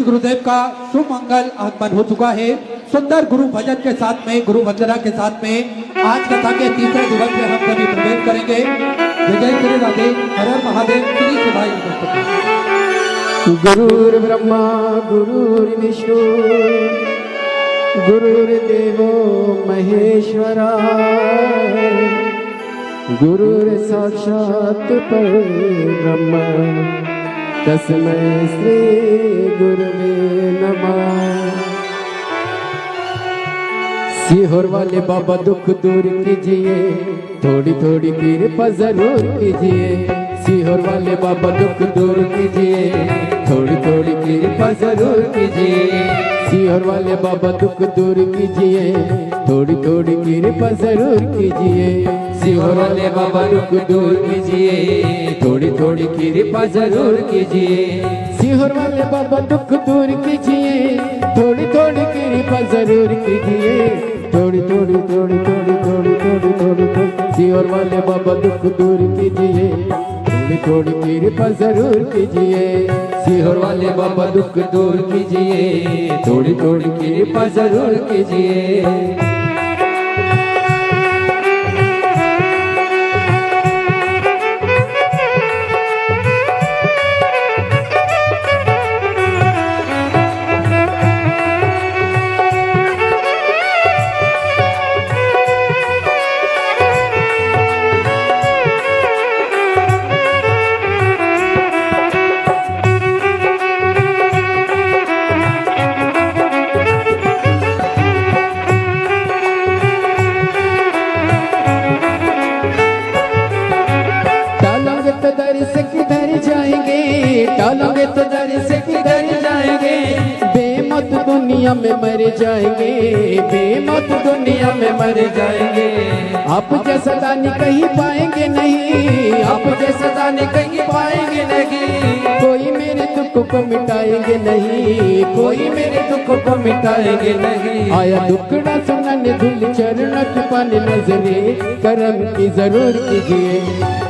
गुरुदेव का शुभ मंगल आगमन हो चुका है। सुंदर गुरु भजन के साथ में, गुरु वंदना के साथ में आज कथा के तीसरे दिवस में हम सभी प्रवेश करेंगे। जय जय श्री राधे, हर हर महादेव, श्री शिवाय नमः। गुरुर्ब्रह्मा गुरुर्विष्णु गुरुर्देवो महेश्वरा गुरुर्साक्षात् परब्रह्म तस्मै श्री गुरुवे नमः। सीहोर वाले बाबा दुख दूर कीजिए, थोड़ी थोड़ी कृपा जरूर कीजिए। सीहोर वाले बाबा दुख दूर कीजिए, थोड़ी थोड़ी कृपा जरूर कीजिए। सीहोर वाले बाबा दुख दूर कीजिए, थोड़ी थोड़ी कृपा जरूर कीजिए। सीहोर वाले बाबा दुख दूर कीजिए, थोड़ी थोड़ी कृपा जरूर कीजिए। सीहोर वाले बाबा दुख दूर कीजिए, थोड़ी थोड़ी कृपा जरूर कीजिए। थोड़ी थोड़ी थोड़ी थोड़ी थोड़ी थोड़ी थोड़ी थोड़ी सीहोर वाले बाबा दुख दूर कीजिए, थोड़ी थोड़ी कृपा जरूर कीजिए। सीहोर वाले बाबा दुख दूर कीजिए, थोड़ी थोड़ी कृपा जरूर कीजिए। टालोगे तो दर से किधर जाएंगे, बेमौत दुनिया में मर जाएंगे, बेमौत दुनिया में मर जाएंगे। आप जैसा दानी कहीं पाएंगे नहीं, आप जैसा दानी कहीं पाएंगे नहीं। कोई मेरे दुख को मिटाएंगे नहीं, कोई मेरे दुख को मिटाएंगे नहीं। आया दुखड़ा सुनने धुल चरण की पाने नजरे करम की जरूर कीजिए।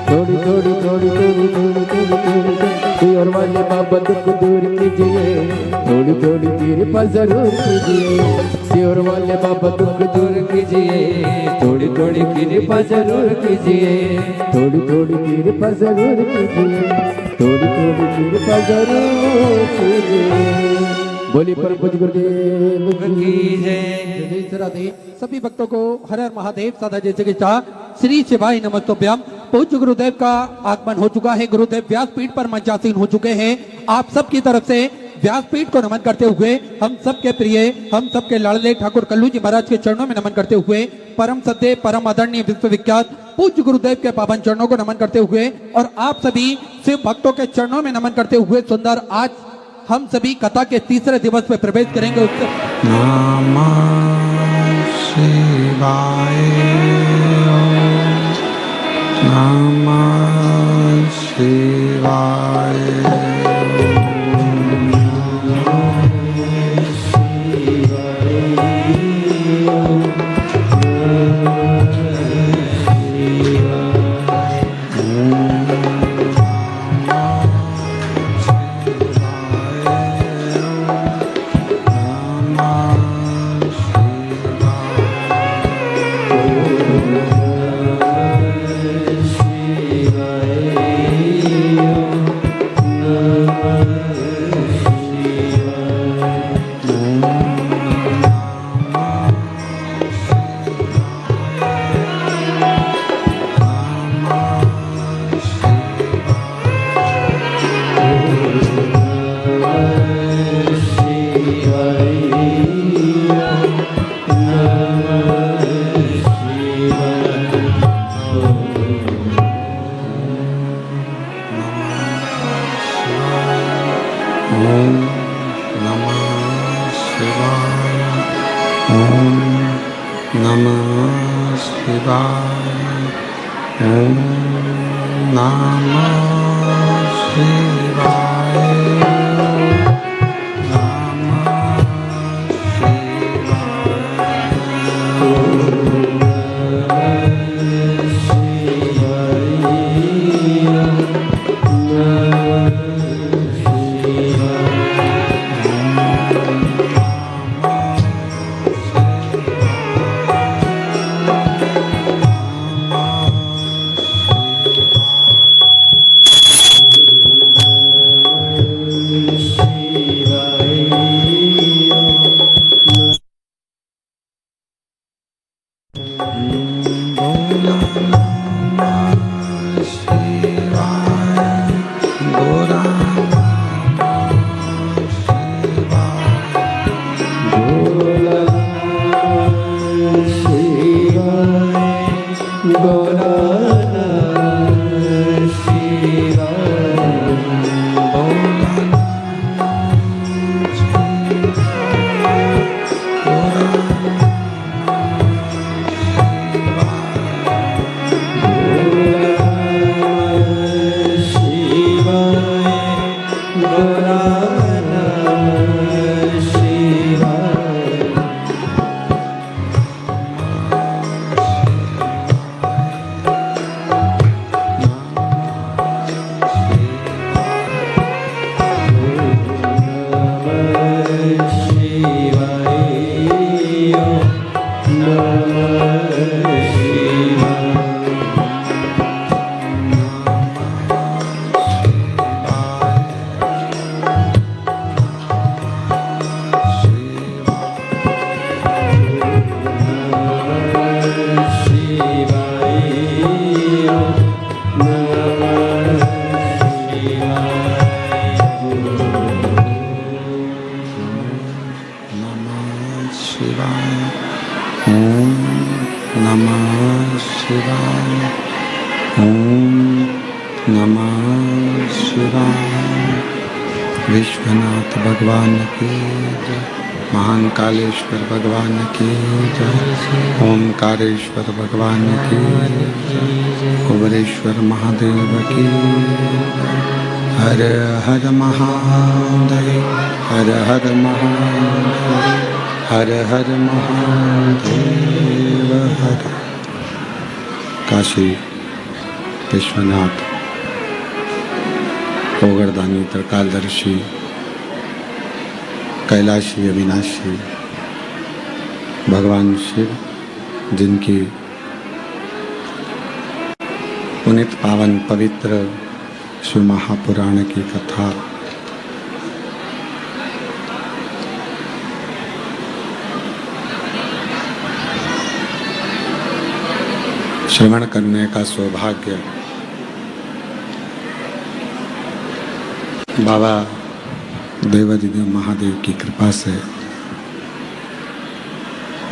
थोड़ी थोड़ी थोड़ी थोड़ी थोड़ी थोड़ी थोड़ी सीहोर वाले बाबा दुख दूर कीजिए, थोड़ी थोड़ी कृपा जरूर कीजिए। सीहोर वाले बाबा दुख दूर कीजिए, थोड़ी थोड़ी कृपा जरूर कीजिए। थोड़ी थोड़ी कृपा जरूर कीजिए, थोड़ी थोड़ी कृपा जरूर कीजिए। बोली पर गुरुदेव की जय। जय श्री राधे। सभी भक्तों को हर हर महादेव, सदा जैसे की चाह, श्री शिवाय नमस्तोभ्यम। पूज्य गुरुदेव का आगमन हो चुका है। गुरुदेव व्यासपीठ पर मंचासीन हो चुके हैं। आप सबकी तरफ से व्यासपीठ को नमन करते हुए, हम सबके प्रिय, हम सबके लाडले ठाकुर कल्लू जी महाराज के चरणों में नमन करते हुए, परम सत्य परम आदरणीय विश्वविख्यात पूज्य गुरुदेव के पावन चरणों को नमन करते हुए और आप सभी शिव भक्तों के चरणों में नमन करते हुए सुंदर आज हम सभी कथा के तीसरे दिवस में प्रवेश करेंगे। नमः शिवाय, नमः शिवाय। विश्वनाथ भगवान की जय। महान कालेश्वर भगवान की जय। ओमकारेश्वर भगवान की जय। कुबरेश्वर महादेव की जय। हर हर महादेव, हर हर महादेव, हर हर महादेव हर। काशी विश्वनाथ, ओगरदानी, त्रिकालदर्शी, कैलाशी, अविनाशी भगवान शिव, जिनकी पुनित पावन पवित्र शिव महापुराण की कथा श्रवण करने का सौभाग्य बाबा देवादिदेव महादेव की कृपा से,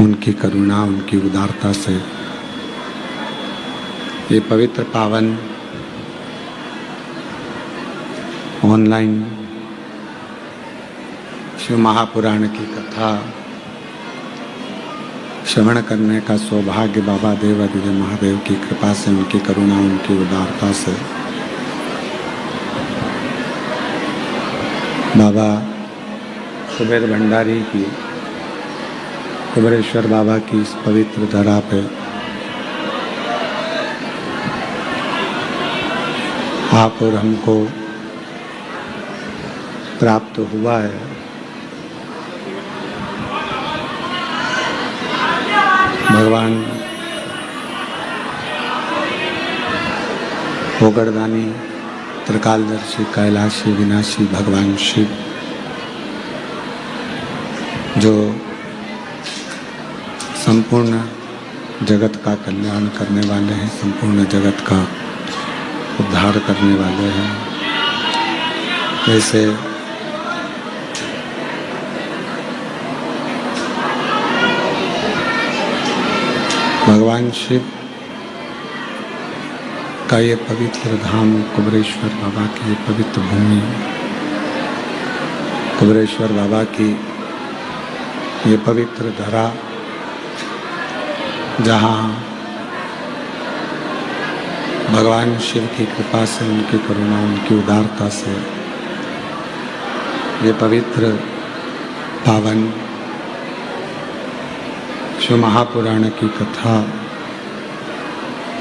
उनकी करुणा, उनकी उदारता से ये पवित्र पावन ऑनलाइन शिव महापुराण की कथा श्रवण करने का सौभाग्य बाबा देवादिदेव महादेव की कृपा से, उनकी करुणा, उनकी उदारता से बाबा कुबेर भंडारी की, कुबेरेश्वर बाबा की इस पवित्र धरा पे आप और हमको प्राप्त हुआ है। भगवान ओगरदानी, त्रिकालदर्शी, कैलाशी, विनाशी भगवान शिव, जो संपूर्ण जगत का कल्याण करने वाले हैं, संपूर्ण जगत का उद्धार करने वाले हैं। जैसे भगवान शिव का ये पवित्र धाम, कुबेरेश्वर बाबा की ये पवित्र भूमि, कुबेरेश्वर बाबा की ये पवित्र धरा, जहाँ भगवान शिव की कृपा से, उनकी करुणा, उनकी उदारता से ये पवित्र पावन शिव महापुराण की कथा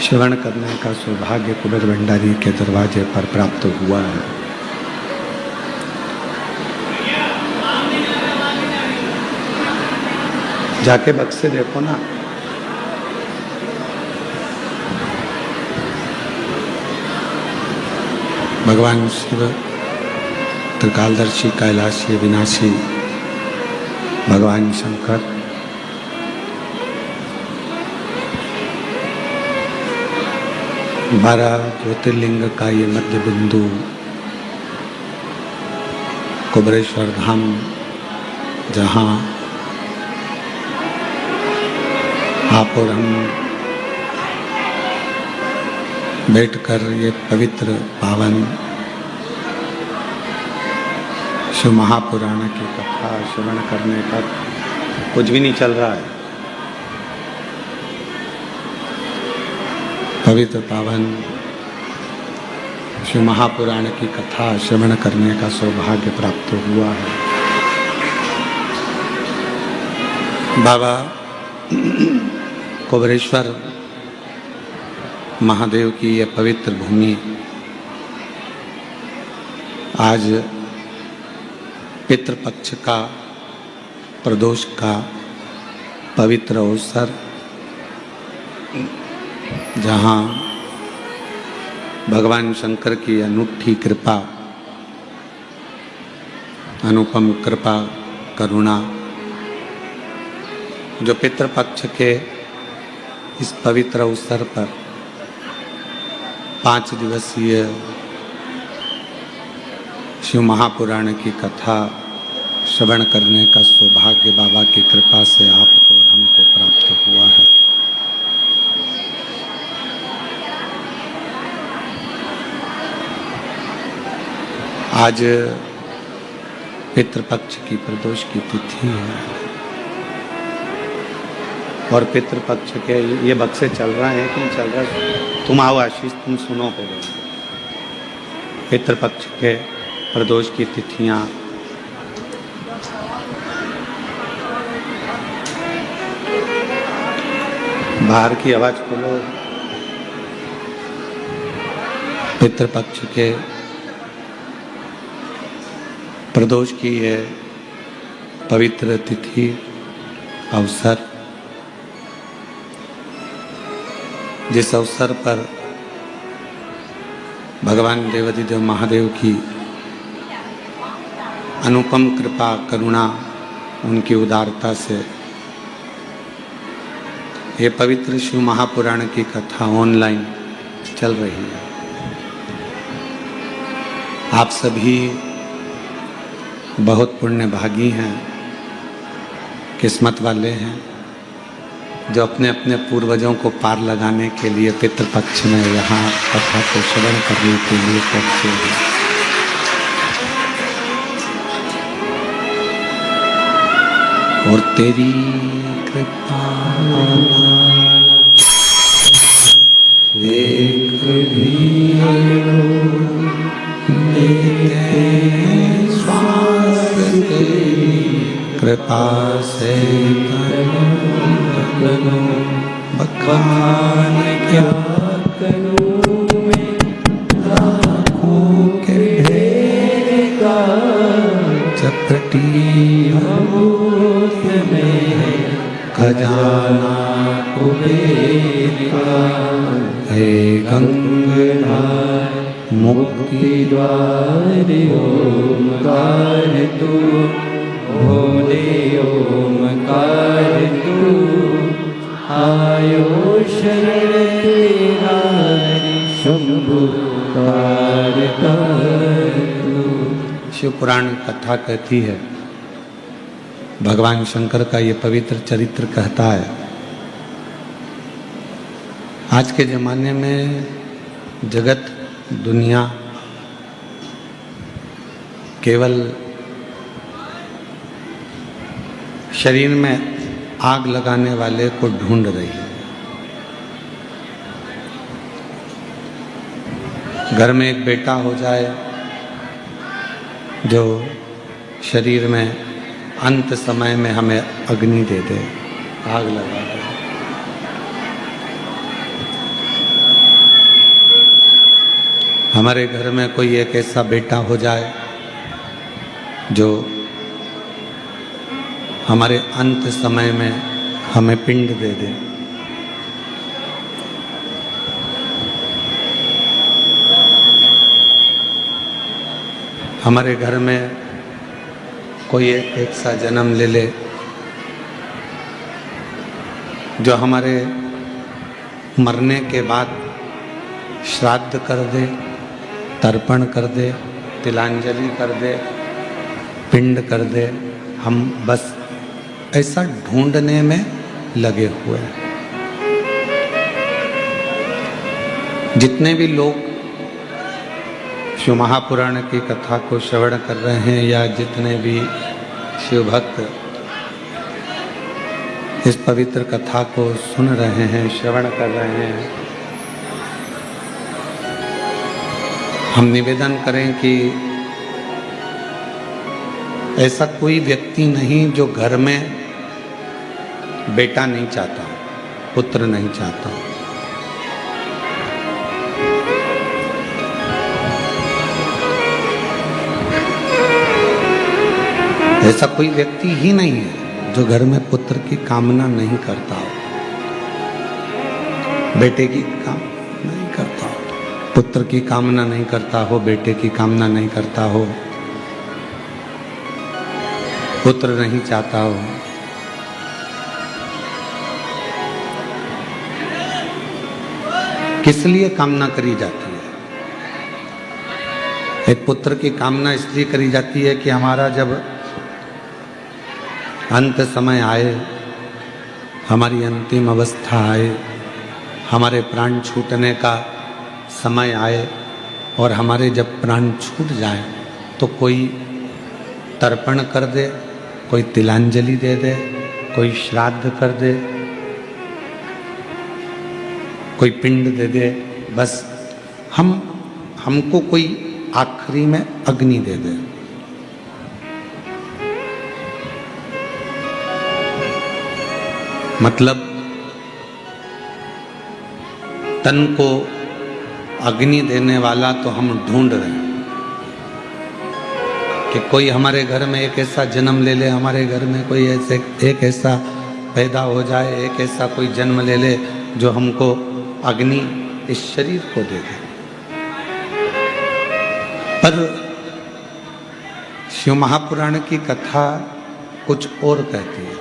श्रवण करने का सौभाग्य कुबेर भंडारी के दरवाजे पर प्राप्त हुआ है। जाके बक्से देखो ना, भगवान शिव, त्रिकालदर्शी, कैलाशी, विनाशी भगवान शंकर 12 ज्योतिर्लिंग का ये मध्य बिंदु कुबरेश्वर धाम, जहाँ आप और हम बैठकर ये पवित्र पावन शिव महापुराण की कथा श्रवण करने का कुछ भी नहीं चल रहा है। पवित्र पावन शिव महापुराण की कथा श्रवण करने का सौभाग्य प्राप्त हुआ है। बाबा कुबरेश्वर महादेव की यह पवित्र भूमि आज पितृपक्ष का प्रदोष का पवित्र अवसर, जहाँ भगवान शंकर की अनूठी कृपा, अनुपम कृपा, करुणा, जो पितृपक्ष के इस पवित्र अवसर पर 5 दिवसीय शिव महापुराण की कथा श्रवण करने का सौभाग्य बाबा की कृपा से आपको और हमको प्राप्त हुआ है। आज पितृपक्ष की प्रदोष की तिथि है और पितृपक्ष के ये बक्से चल रहे हैं कि नहीं चल रहा, तुम आओ आशीष, तुम सुनो पहले। पितृपक्ष के प्रदोष की तिथियां बाहर की आवाज खोलो। पितृपक्ष के प्रदोष की है पवित्र तिथि अवसर, जिस अवसर पर भगवान देवाधिदेव महादेव की अनुपम कृपा, करुणा, उनकी उदारता से ये पवित्र शिव महापुराण की कथा ऑनलाइन चल रही है। आप सभी बहुत पुण्यभागी हैं, किस्मत वाले हैं, जो अपने अपने पूर्वजों को पार लगाने के लिए पितृपक्ष में यहाँ कथा को श्रवण करने के लिए पहुँचे हैं। और तेरी कृपा एक भी श्वास तेरी कृपा से करूं, बखान क्या करूं मैं, लाखों के ढेर का चपटी खजाना कुबेर का, हे गंगाधर मुक्ति द्वार ओमकार तू, भोले ओमकार तू, आयो शरण तेरा शंभु कारता तू। शिव पुराण कथा कहती है, भगवान शंकर का ये पवित्र चरित्र कहता है, आज के ज़माने में जगत दुनिया केवल शरीर में आग लगाने वाले को ढूंढ रही है। घर में एक बेटा हो जाए जो शरीर में अंत समय में हमें अग्नि दे दे, आग लगा दे। हमारे घर में कोई एक ऐसा बेटा हो जाए जो हमारे अंत समय में हमें पिंड दे दे। हमारे घर में कोई एक ऐसा जन्म ले ले जो हमारे मरने के बाद श्राद्ध कर दे, तर्पण कर दे, तिलांजलि कर दे, पिंड कर दे। हम बस ऐसा ढूंढने में लगे हुए हैं। जितने भी लोग शिव महापुराण की कथा को श्रवण कर रहे हैं या जितने भी शिव भक्त इस पवित्र कथा को सुन रहे हैं, श्रवण कर रहे हैं, हम निवेदन करें कि ऐसा कोई व्यक्ति नहीं जो घर में बेटा नहीं चाहता, पुत्र नहीं चाहता। ऐसा कोई व्यक्ति ही नहीं है जो घर में पुत्र की कामना नहीं करता हो, बेटे की कामना नहीं करता हो, पुत्र की कामना नहीं करता हो, बेटे की कामना नहीं करता हो, पुत्र नहीं चाहता हो। किस लिए कामना करी जाती है? एक पुत्र की कामना इसलिए करी जाती है कि हमारा जब अंत समय आए, हमारी अंतिम अवस्था आए, हमारे प्राण छूटने का समय आए और हमारे जब प्राण छूट जाए तो कोई तर्पण कर दे, कोई तिलांजलि दे दे, कोई श्राद्ध कर दे, कोई पिंड दे दे। बस हमको कोई आखिरी में अग्नि दे दे। मतलब तन को अग्नि देने वाला तो हम ढूंढ रहे हैं कि कोई हमारे घर में एक ऐसा जन्म ले ले, हमारे घर में कोई ऐसे एक ऐसा पैदा हो जाए, एक ऐसा कोई जन्म ले ले जो हमको अग्नि इस शरीर को दे दे। पर शिव महापुराण की कथा कुछ और कहती है।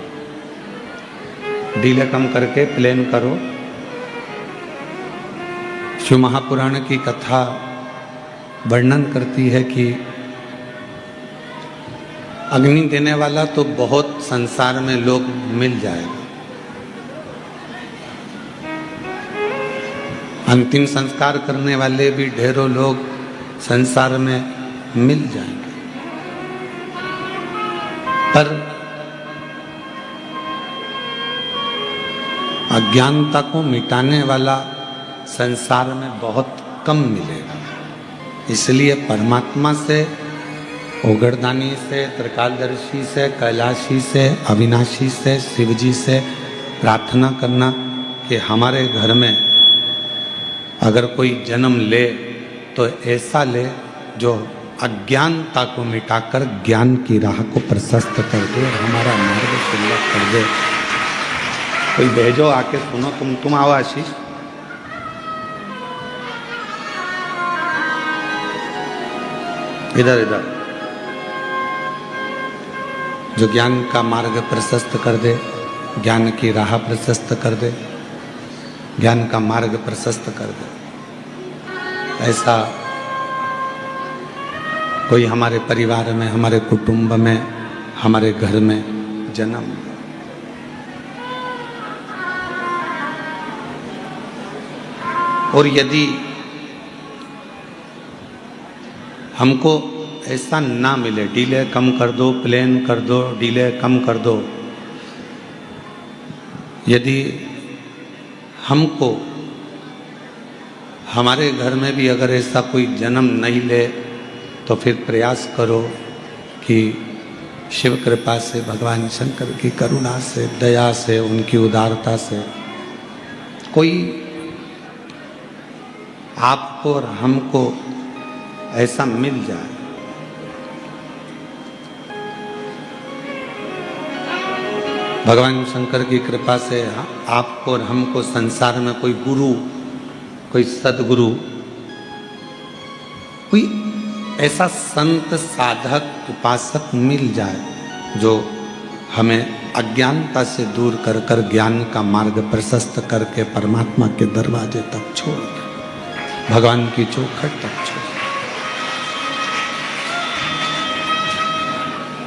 डीले कम करके प्लेन करो। शिव महापुराण की कथा वर्णन करती है कि अग्नि देने वाला तो बहुत संसार में लोग मिल जाएगा, अंतिम संस्कार करने वाले भी ढेरों लोग संसार में मिल जाएंगे, पर अज्ञानता को मिटाने वाला संसार में बहुत कम मिलेगा। इसलिए परमात्मा से, ओगरदानी से, त्रिकालदर्शी से, कैलाशी से, अविनाशी से, शिवजी से प्रार्थना करना कि हमारे घर में अगर कोई जन्म ले तो ऐसा ले जो अज्ञानता को मिटाकर ज्ञान की राह को प्रशस्त कर दे, हमारा मार्ग सुलभ कर दे। कोई भेजो आके सुनो। तुम आओ आशीष। इधर इधर। जो ज्ञान का मार्ग प्रशस्त कर दे, ज्ञान की राह प्रशस्त कर दे, ज्ञान का मार्ग प्रशस्त कर दे, ऐसा कोई हमारे परिवार में, हमारे कुटुंब में, हमारे घर में जन्म। और यदि हमको ऐसा ना मिले, डीले कम कर दो, प्लेन कर दो, डीले कम कर दो, यदि हमको हमारे घर में भी अगर ऐसा कोई जन्म नहीं ले तो फिर प्रयास करो कि शिव कृपा से, भगवान शंकर की करुणा से, दया से, उनकी उदारता से कोई आपको और हमको ऐसा मिल जाए। भगवान शंकर की कृपा से आपको और हमको संसार में कोई गुरु, कोई सदगुरु, कोई ऐसा संत, साधक, उपासक मिल जाए जो हमें अज्ञानता से दूर कर कर ज्ञान का मार्ग प्रशस्त करके परमात्मा के दरवाजे तक छोड़ दे। भगवान की चौखट तक छू।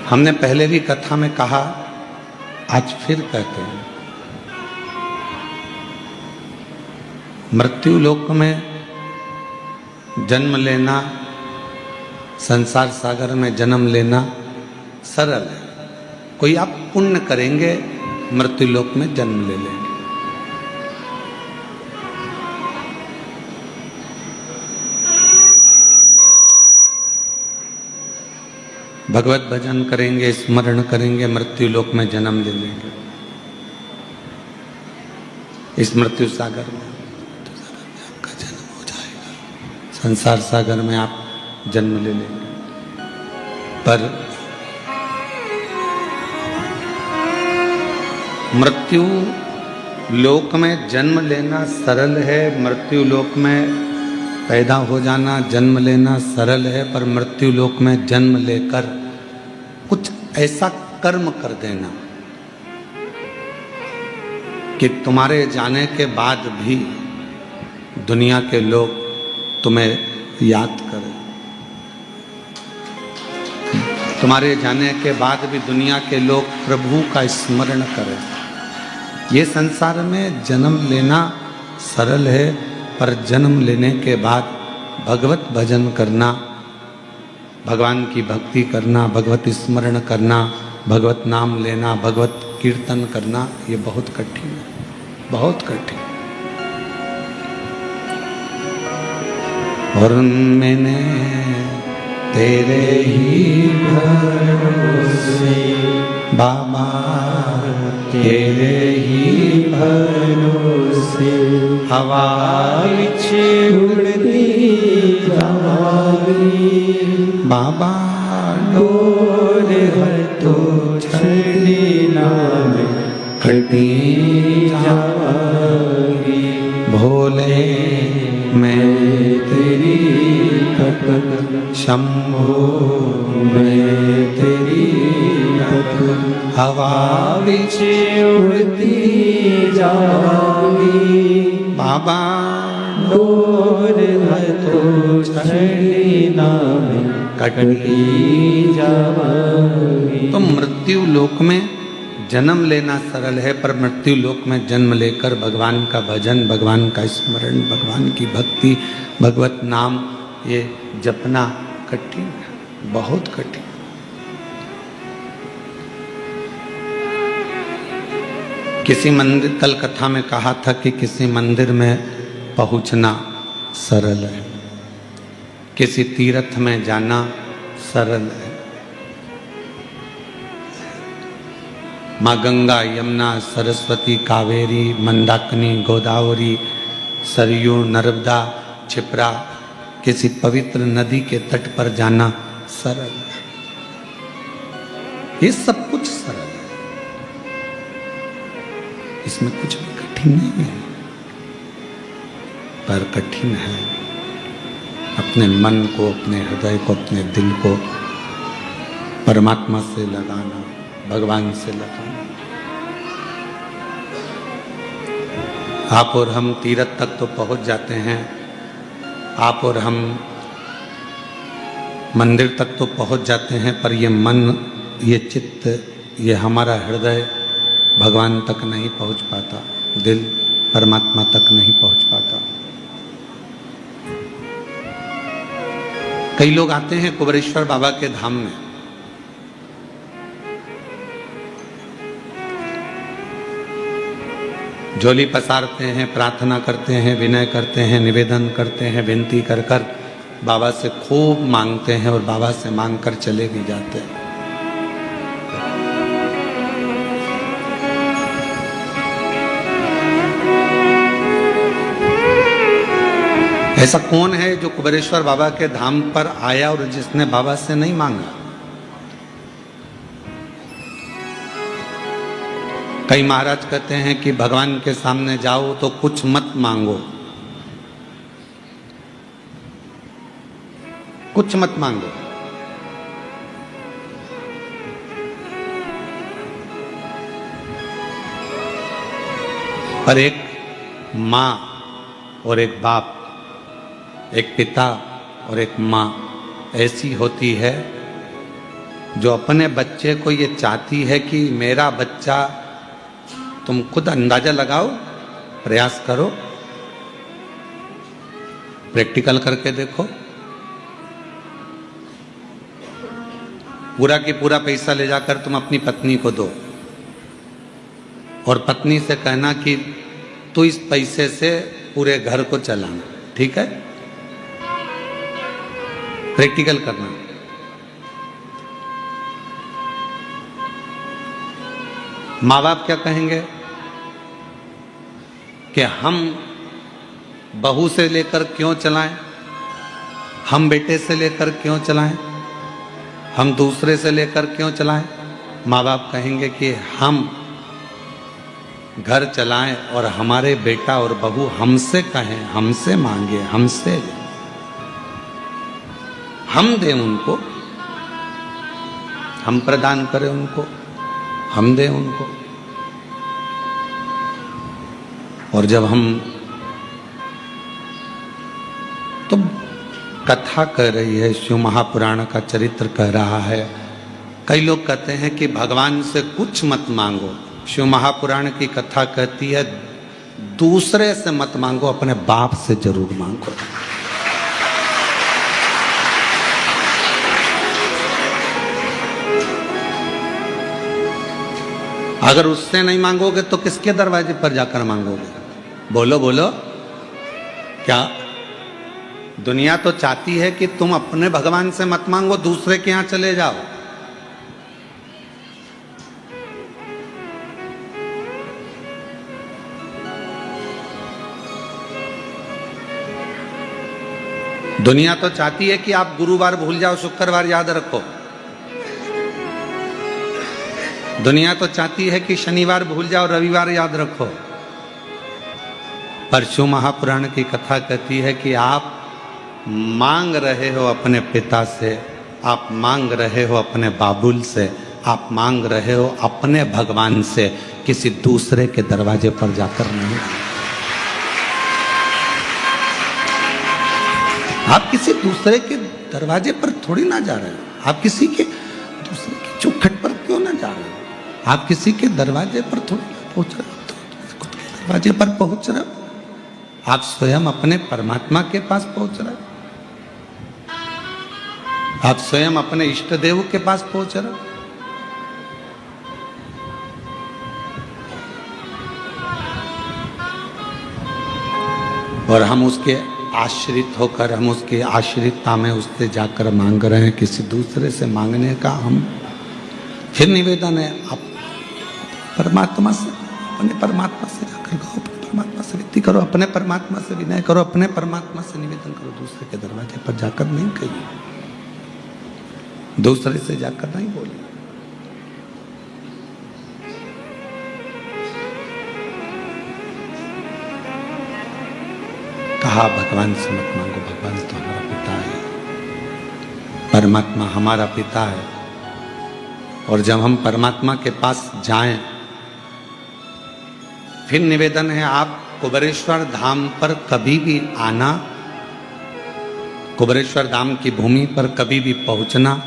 हमने पहले भी कथा में कहा, आज फिर कहते हैं, मृत्यु लोक में जन्म लेना, संसार सागर में जन्म लेना सरल है। कोई आप पुण्य करेंगे, मृत्यु लोक में जन्म ले लेंगे। भगवत भजन करेंगे, स्मरण करेंगे, मृत्यु लोक में जन्म ले लेंगे। इस मृत्यु सागर में आपका जन्म हो जाएगा, संसार सागर में आप जन्म ले लेंगे। पर मृत्यु लोक में जन्म लेना सरल है, मृत्यु लोक में पैदा हो जाना, जन्म लेना सरल है, पर मृत्यु लोक में जन्म लेकर कुछ ऐसा कर्म कर देना कि तुम्हारे जाने के बाद भी दुनिया के लोग तुम्हें याद करें, तुम्हारे जाने के बाद भी दुनिया के लोग प्रभु का स्मरण करें। ये संसार में जन्म लेना सरल है, पर जन्म लेने के बाद भगवत भजन करना, भगवान की भक्ति करना, भगवत स्मरण करना, भगवत नाम लेना, भगवत कीर्तन करना, ये बहुत कठिन है, बहुत कठिन। और मैंने तेरे ही भरोसे बाबा, तेरे ही भरोसे हवा उड़ती जाऊंगी बाबा, डोर है तो छड़ी नाम कटी जाऊंगी। भोले मैं तेरी भक्त, शंभो मैं तेरी भक्त, हवा बिच उड़ती जाऊंगी बाबा, डोर है तो छड़ी नाम कटी जाऊंगी। तो मृत्यु लोक में जन्म लेना सरल है, पर मृत्यु लोक में जन्म लेकर भगवान का भजन, भगवान का स्मरण, भगवान की भक्ति, भगवत नाम ये जपना कठिन है, बहुत कठिन। किसी मंदिर, कल कथा में कहा था कि किसी मंदिर में पहुंचना सरल है, किसी तीर्थ में जाना सरल है। माँ गंगा, यमुना, सरस्वती, कावेरी, मंदाकिनी, गोदावरी, सरयू, नर्मदा, क्षिप्रा, किसी पवित्र नदी के तट पर जाना सरल है। ये सब कुछ सरल है, इसमें कुछ भी कठिन नहीं है। पर कठिन है अपने मन को, अपने हृदय को, अपने दिल को परमात्मा से लगाना, भगवान से लगाना। आप और हम तीर्थ तक तो पहुंच जाते हैं, आप और हम मंदिर तक तो पहुंच जाते हैं, पर ये मन, ये चित्त, ये हमारा हृदय भगवान तक नहीं पहुंच पाता, दिल परमात्मा तक नहीं पहुंच पाता। कई लोग आते हैं कुबेरेश्वर बाबा के धाम में, झोली पसारते हैं, प्रार्थना करते हैं, विनय करते हैं, निवेदन करते हैं, विनती कर कर बाबा से खूब मांगते हैं और बाबा से मांग कर चले भी जाते हैं। ऐसा कौन है जो कुबेरेश्वर बाबा के धाम पर आया और जिसने बाबा से नहीं मांगा? कई महाराज कहते हैं कि भगवान के सामने जाओ तो कुछ मत मांगो, कुछ मत मांगो। पर एक माँ और एक बाप एक पिता और एक माँ ऐसी होती है जो अपने बच्चे को ये चाहती है कि मेरा बच्चा, तुम खुद अंदाजा लगाओ, प्रयास करो, प्रैक्टिकल करके देखो। पूरा की पूरा पैसा ले जाकर तुम अपनी पत्नी को दो और पत्नी से कहना कि तू इस पैसे से पूरे घर को चलाना, ठीक है? प्रैक्टिकल करना। माँ बाप क्या कहेंगे कि हम बहू से लेकर क्यों चलाएं, हम बेटे से लेकर क्यों चलाएं, हम दूसरे से लेकर क्यों चलाएं। माँ बाप कहेंगे कि हम घर चलाएं और हमारे बेटा और बहू हमसे कहें, हमसे मांगे, हमसे लें, हम दें उनको, हम प्रदान करें उनको, हम दें उनको। और जब हम तो कथा कह रही है, शिव महापुराण का चरित्र कह रहा है। कई लोग कहते हैं कि भगवान से कुछ मत मांगो। शिव महापुराण की कथा कहती है दूसरे से मत मांगो, अपने बाप से जरूर मांगो। अगर उससे नहीं मांगोगे तो किसके दरवाजे पर जाकर मांगोगे? बोलो बोलो। क्या दुनिया तो चाहती है कि तुम अपने भगवान से मत मांगो, दूसरे के यहां चले जाओ। दुनिया तो चाहती है कि आप गुरुवार भूल जाओ, शुक्रवार याद रखो। दुनिया तो चाहती है कि शनिवार भूल जाओ, रविवार याद रखो। पर शिव महापुराण की कथा कहती है कि आप मांग रहे हो अपने पिता से, आप मांग रहे हो अपने बाबुल से, आप मांग रहे हो अपने भगवान से, किसी दूसरे के दरवाजे पर जाकर नहीं। आप किसी दूसरे के दरवाजे पर थोड़ी ना जा रहे हो। आप किसी के दूसरे के चौखट पर क्यों ना जा रहे हो? आप किसी के दरवाजे पर थोड़ी ना पहुंच रहे हो, खुद के दरवाजे पर पहुंच रहे हो। आप स्वयं अपने परमात्मा के पास पहुंच रहे हो, आप स्वयं अपने इष्ट देव के पास पहुंच रहे हो। और हम उसके आश्रित होकर, हम उसके आश्रितता में उससे जाकर मांग रहे हैं। किसी दूसरे से मांगने का हम फिर निवेदन है, आप परमात्मा से, अपने परमात्मा से जाकर कहो, अपने परमात्मा से विनती करो, अपने परमात्मा से विनय करो, अपने परमात्मा से निवेदन करो। दूसरे के दरवाजे पर जाकर नहीं कहिए, दूसरे से जाकर नहीं बोलिए। कहा भगवान से मत मांगो, भगवान तो हमारा पिता है, परमात्मा हमारा पिता है। और जब हम परमात्मा के पास जाएं, फिर निवेदन है आप कुबेरेश्वर धाम पर कभी भी आना, कुबेरेश्वर धाम की भूमि पर कभी भी पहुंचना,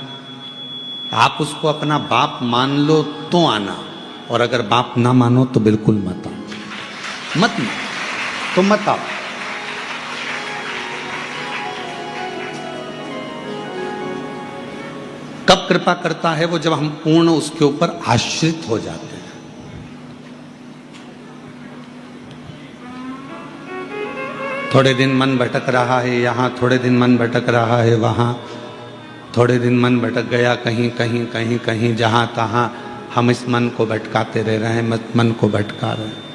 आप उसको अपना बाप मान लो तो आना, और अगर बाप ना मानो तो बिल्कुल मत आओ, मत तो मत आओ। कब कृपा करता है वो? जब हम पूर्ण उसके ऊपर आश्रित हो जाते हैं। थोड़े दिन मन भटक रहा है यहाँ, थोड़े दिन मन भटक रहा है वहाँ, थोड़े दिन मन भटक गया कहीं कहीं कहीं कहीं, जहाँ तहाँ हम इस मन को भटकाते रह रहे हैं, मन को भटका रहे हैं।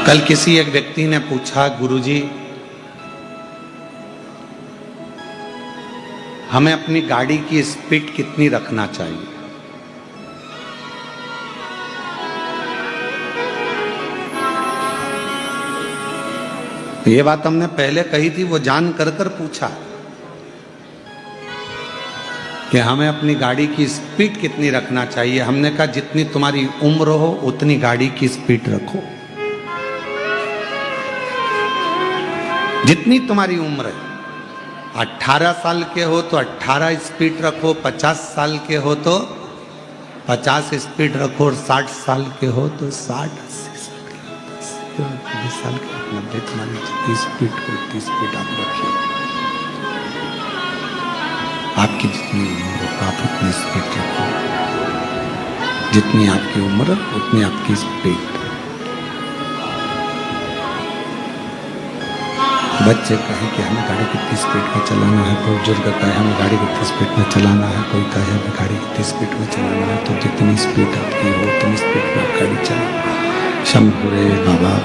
कल किसी एक व्यक्ति ने पूछा, गुरुजी हमें अपनी गाड़ी की स्पीड कितनी रखना चाहिए? ये बात हमने पहले कही थी, वो जान कर पूछा कि हमें अपनी गाड़ी की स्पीड कितनी रखना चाहिए। हमने कहा जितनी तुम्हारी उम्र हो उतनी गाड़ी की स्पीड रखो। जितनी तुम्हारी उम्र है, 18 साल के हो तो 18 स्पीड रखो, 50 साल के हो तो 50 स्पीड रखो, और 60 साल के हो तो 60, 80 साल के 90 तुम्हारी जितनी स्पीड को उतनी स्पीड आप रखिए। आपकी जितनी उम्र हो आप उतनी स्पीड रखो, जितनी आपकी उम्र उतनी आपकी स्पीड। बच्चे कहे कि हमें गाड़ी कितनी स्पीड में चलाना है, कोई बुजुर्ग कहे हमें गाड़ी कितनी स्पीड में चलाना है, कोई कहे हमें गाड़ी कितनी स्पीड में चलाना है। तो जितनी स्पीड आपकी हो उतनी स्पीड में आप गाड़ी चलाओ। शंभु रे बाबा।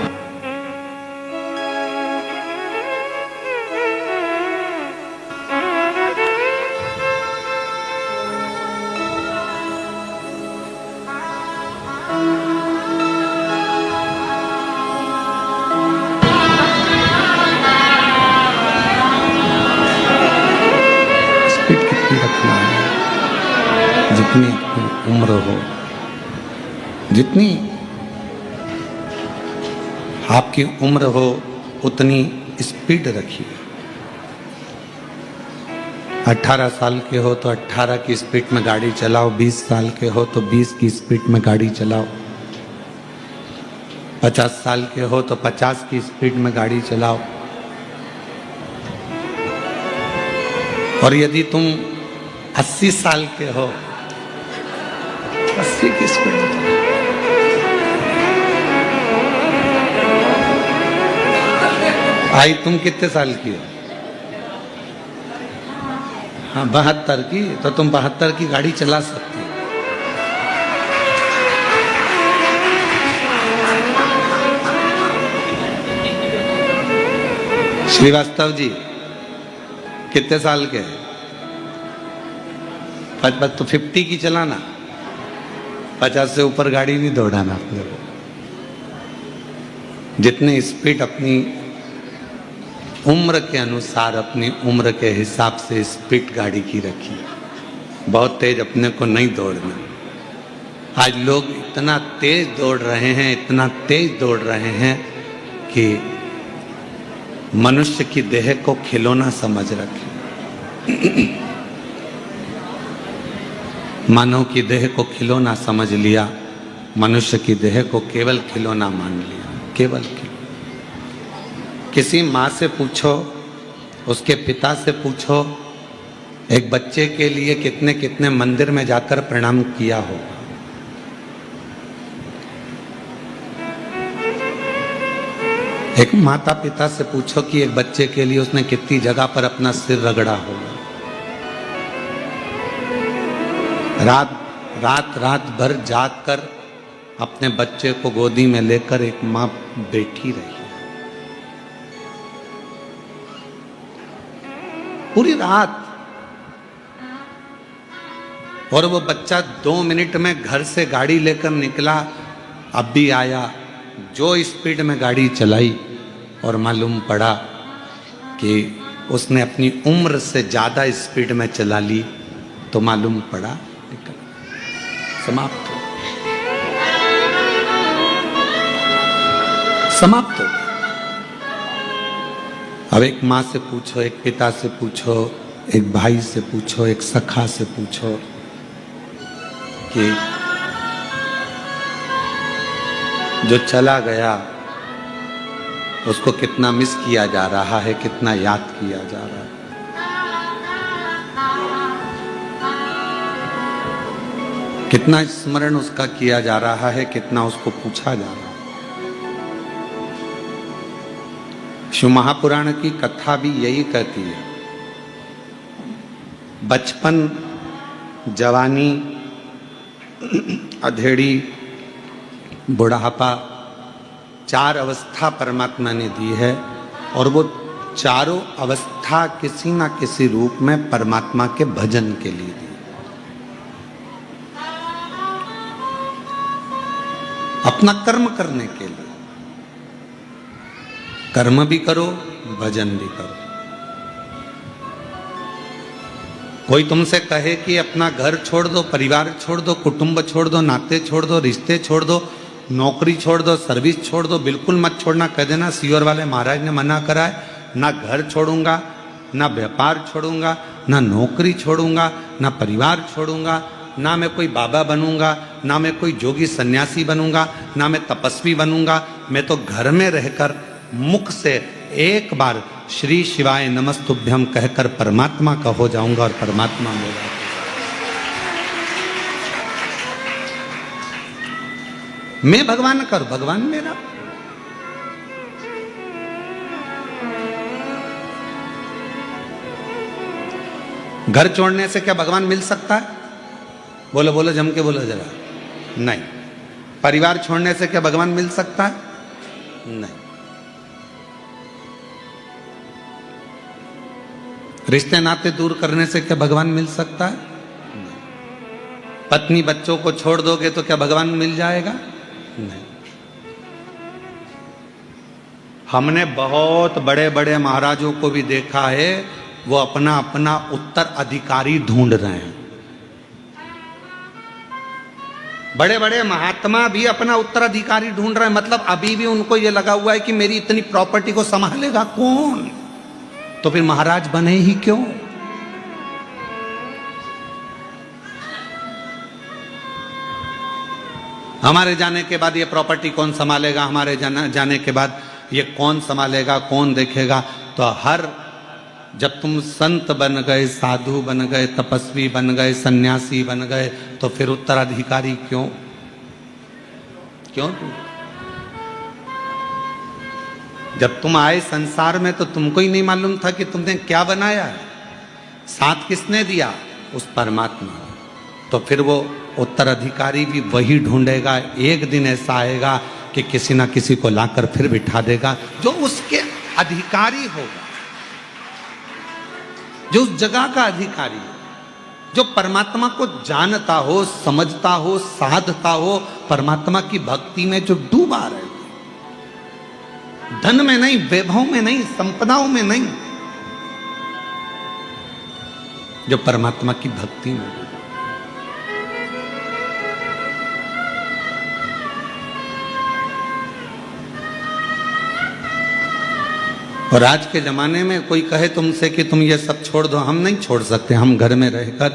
रखना है जितनी उम्र हो, जितनी आपकी उम्र हो उतनी स्पीड रखिए। 18 साल के हो तो 18 की स्पीड में गाड़ी चलाओ, 20 साल के हो तो 20 की स्पीड में गाड़ी चलाओ, 50 साल के हो तो 50 की स्पीड में गाड़ी चलाओ। और यदि तुम 80 साल के हो, 80 की स्पीड में चलाओ। भाई तुम कितने साल की हो? हाँ 72 की, तो तुम 72 की गाड़ी चला सकती हो। श्रीवास्तव जी कितने साल के हैं? 50 तो 50 की चलाना, 50 से ऊपर गाड़ी नहीं दौड़ाना अपने को। जितनी स्पीड अपनी उम्र के अनुसार, अपनी उम्र के हिसाब से स्पीड गाड़ी की रखी। बहुत तेज अपने को नहीं दौड़ना। आज लोग इतना तेज दौड़ रहे हैं, इतना तेज दौड़ रहे हैं कि मनुष्य की देह को खिलौना समझ रखे। मानव की देह को खिलौना समझ लिया, मनुष्य की देह को केवल खिलौना मान लिया, केवल खिलौना। किसी माँ से पूछो, उसके पिता से पूछो, एक बच्चे के लिए कितने कितने मंदिर में जाकर प्रणाम किया होगा। एक माता पिता से पूछो कि एक बच्चे के लिए उसने कितनी जगह पर अपना सिर रगड़ा होगा। रात भर जाग कर अपने बच्चे को गोदी में लेकर एक माँ बैठी रही पूरी रात, और वो बच्चा 2 मिनट में घर से गाड़ी लेकर निकला, अब भी आया, जो स्पीड में गाड़ी चलाई, और मालूम पड़ा कि उसने अपनी उम्र से ज़्यादा स्पीड में चला ली, तो मालूम पड़ा निकल समाप्त हो, समाप्त हो। अब एक माँ से पूछो, एक पिता से पूछो, एक भाई से पूछो, एक सखा से पूछो कि जो चला गया उसको कितना मिस किया जा रहा है, कितना याद किया जा रहा है। कितना स्मरण उसका किया जा रहा है, कितना उसको पूछा जा रहा है। शिव महापुराण की कथा भी यही कहती है, बचपन, जवानी, अधेड़ी, बुढ़ापा, 4 अवस्था परमात्मा ने दी है, और वो चारों अवस्था किसी ना किसी रूप में परमात्मा के भजन के लिए दी, अपना कर्म करने के लिए। कर्म भी करो, भजन भी करो। कोई तुमसे कहे कि अपना घर छोड़ दो, परिवार छोड़ दो, कुटुंब छोड़ दो, नाते छोड़ दो, रिश्ते छोड़ दो, नौकरी छोड़ दो, सर्विस छोड़ दो, बिल्कुल मत छोड़ना। कह देना सीहोर वाले महाराज ने मना करा है, ना घर छोड़ूंगा, ना व्यापार छोड़ूंगा, ना नौकरी छोड़ूंगा, ना परिवार छोड़ूंगा, ना मैं कोई बाबा बनूंगा, ना मैं कोई जोगी सन्यासी बनूंगा, ना मैं तपस्वी बनूंगा। मैं तो घर में रहकर मुख से एक बार श्री शिवाय नमस्तुभ्यम कहकर परमात्मा का हो जाऊंगा और परमात्मा मेरा। मैं भगवान का और भगवान मेरा। घर छोड़ने से क्या भगवान मिल सकता है? बोलो बोलो, जम के बोलो जरा। नहीं। परिवार छोड़ने से क्या भगवान मिल सकता है? नहीं। रिश्ते नाते दूर करने से क्या भगवान मिल सकता है? नहीं। पत्नी बच्चों को छोड़ दोगे तो क्या भगवान मिल जाएगा? नहीं। हमने बहुत बड़े बड़े महाराजों को भी देखा है, वो अपना अपना उत्तराधिकारी ढूंढ रहे हैं। बड़े बड़े महात्मा भी अपना उत्तराधिकारी ढूंढ रहे हैं। मतलब अभी भी उनको ये लगा हुआ है कि मेरी इतनी प्रॉपर्टी को संभालेगा कौन, तो फिर महाराज बने ही क्यों? हमारे जाने के बाद ये प्रॉपर्टी कौन संभालेगा, हमारे जाने के बाद ये कौन संभालेगा, कौन देखेगा? तो जब तुम संत बन गए, साधु बन गए, तपस्वी बन गए, सन्यासी बन गए, तो फिर उत्तराधिकारी क्यों? क्यों? जब तुम आए संसार में तो तुमको ही नहीं मालूम था कि तुमने क्या बनाया है। साथ किसने दिया? उस परमात्मा। तो फिर वो उत्तराधिकारी भी वही ढूंढेगा। एक दिन ऐसा आएगा कि किसी ना किसी को लाकर फिर बिठा देगा जो उसके अधिकारी होगा, जो उस जगह का अधिकारी है, जो परमात्मा को जानता हो, समझता हो, साधता हो, परमात्मा की भक्ति में जो डूबा रहे, धन में नहीं, वैभव में नहीं, संपदाओं में नहीं, जो परमात्मा की भक्ति में। और आज के जमाने में कोई कहे तुमसे कि तुम ये सब छोड़ दो, हम नहीं छोड़ सकते। हम घर में रहकर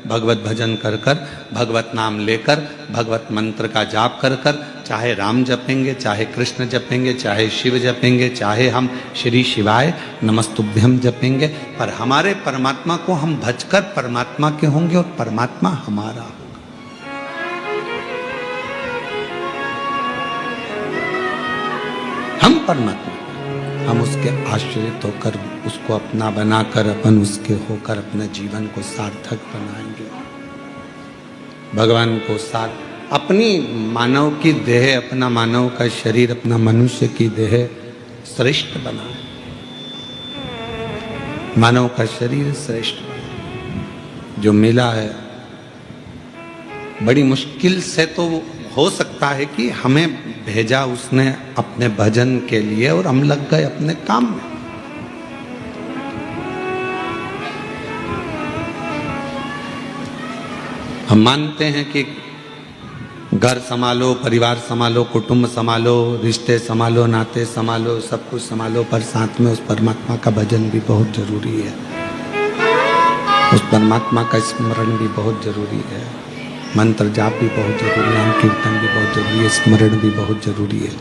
भगवत भजन कर कर, भगवत नाम लेकर, भगवत मंत्र का जाप कर कर, चाहे राम जपेंगे, चाहे कृष्ण जपेंगे, चाहे शिव जपेंगे, चाहे हम श्री शिवाय नमस्तुभ्यम जपेंगे, पर हमारे परमात्मा को हम भजकर परमात्मा के होंगे और परमात्मा हमारा होगा। हम परमात्मा, हम उसके आश्रित होकर, उसको अपना बनाकर, अपन उसके होकर अपने जीवन को सार्थक बनाएंगे। भगवान को अपनी मानव की देह, अपना मानव का शरीर, अपना मनुष्य की देह श्रेष्ठ बनाए। मानव का शरीर श्रेष्ठ बनाए। जो मिला है बड़ी मुश्किल से, तो हो सकता है कि हमें भेजा उसने अपने भजन के लिए और हम लग गए अपने काम में। हम मानते हैं कि घर संभालो, परिवार संभालो, कुटुंब संभालो, रिश्ते संभालो, नाते संभालो, सब कुछ संभालो, पर साथ में उस परमात्मा का भजन भी बहुत जरूरी है। उस परमात्मा का स्मरण भी बहुत जरूरी है। मंत्र जाप भी बहुत जरूरी है, कीर्तन भी बहुत जरूरी है, स्मरण भी बहुत जरूरी है,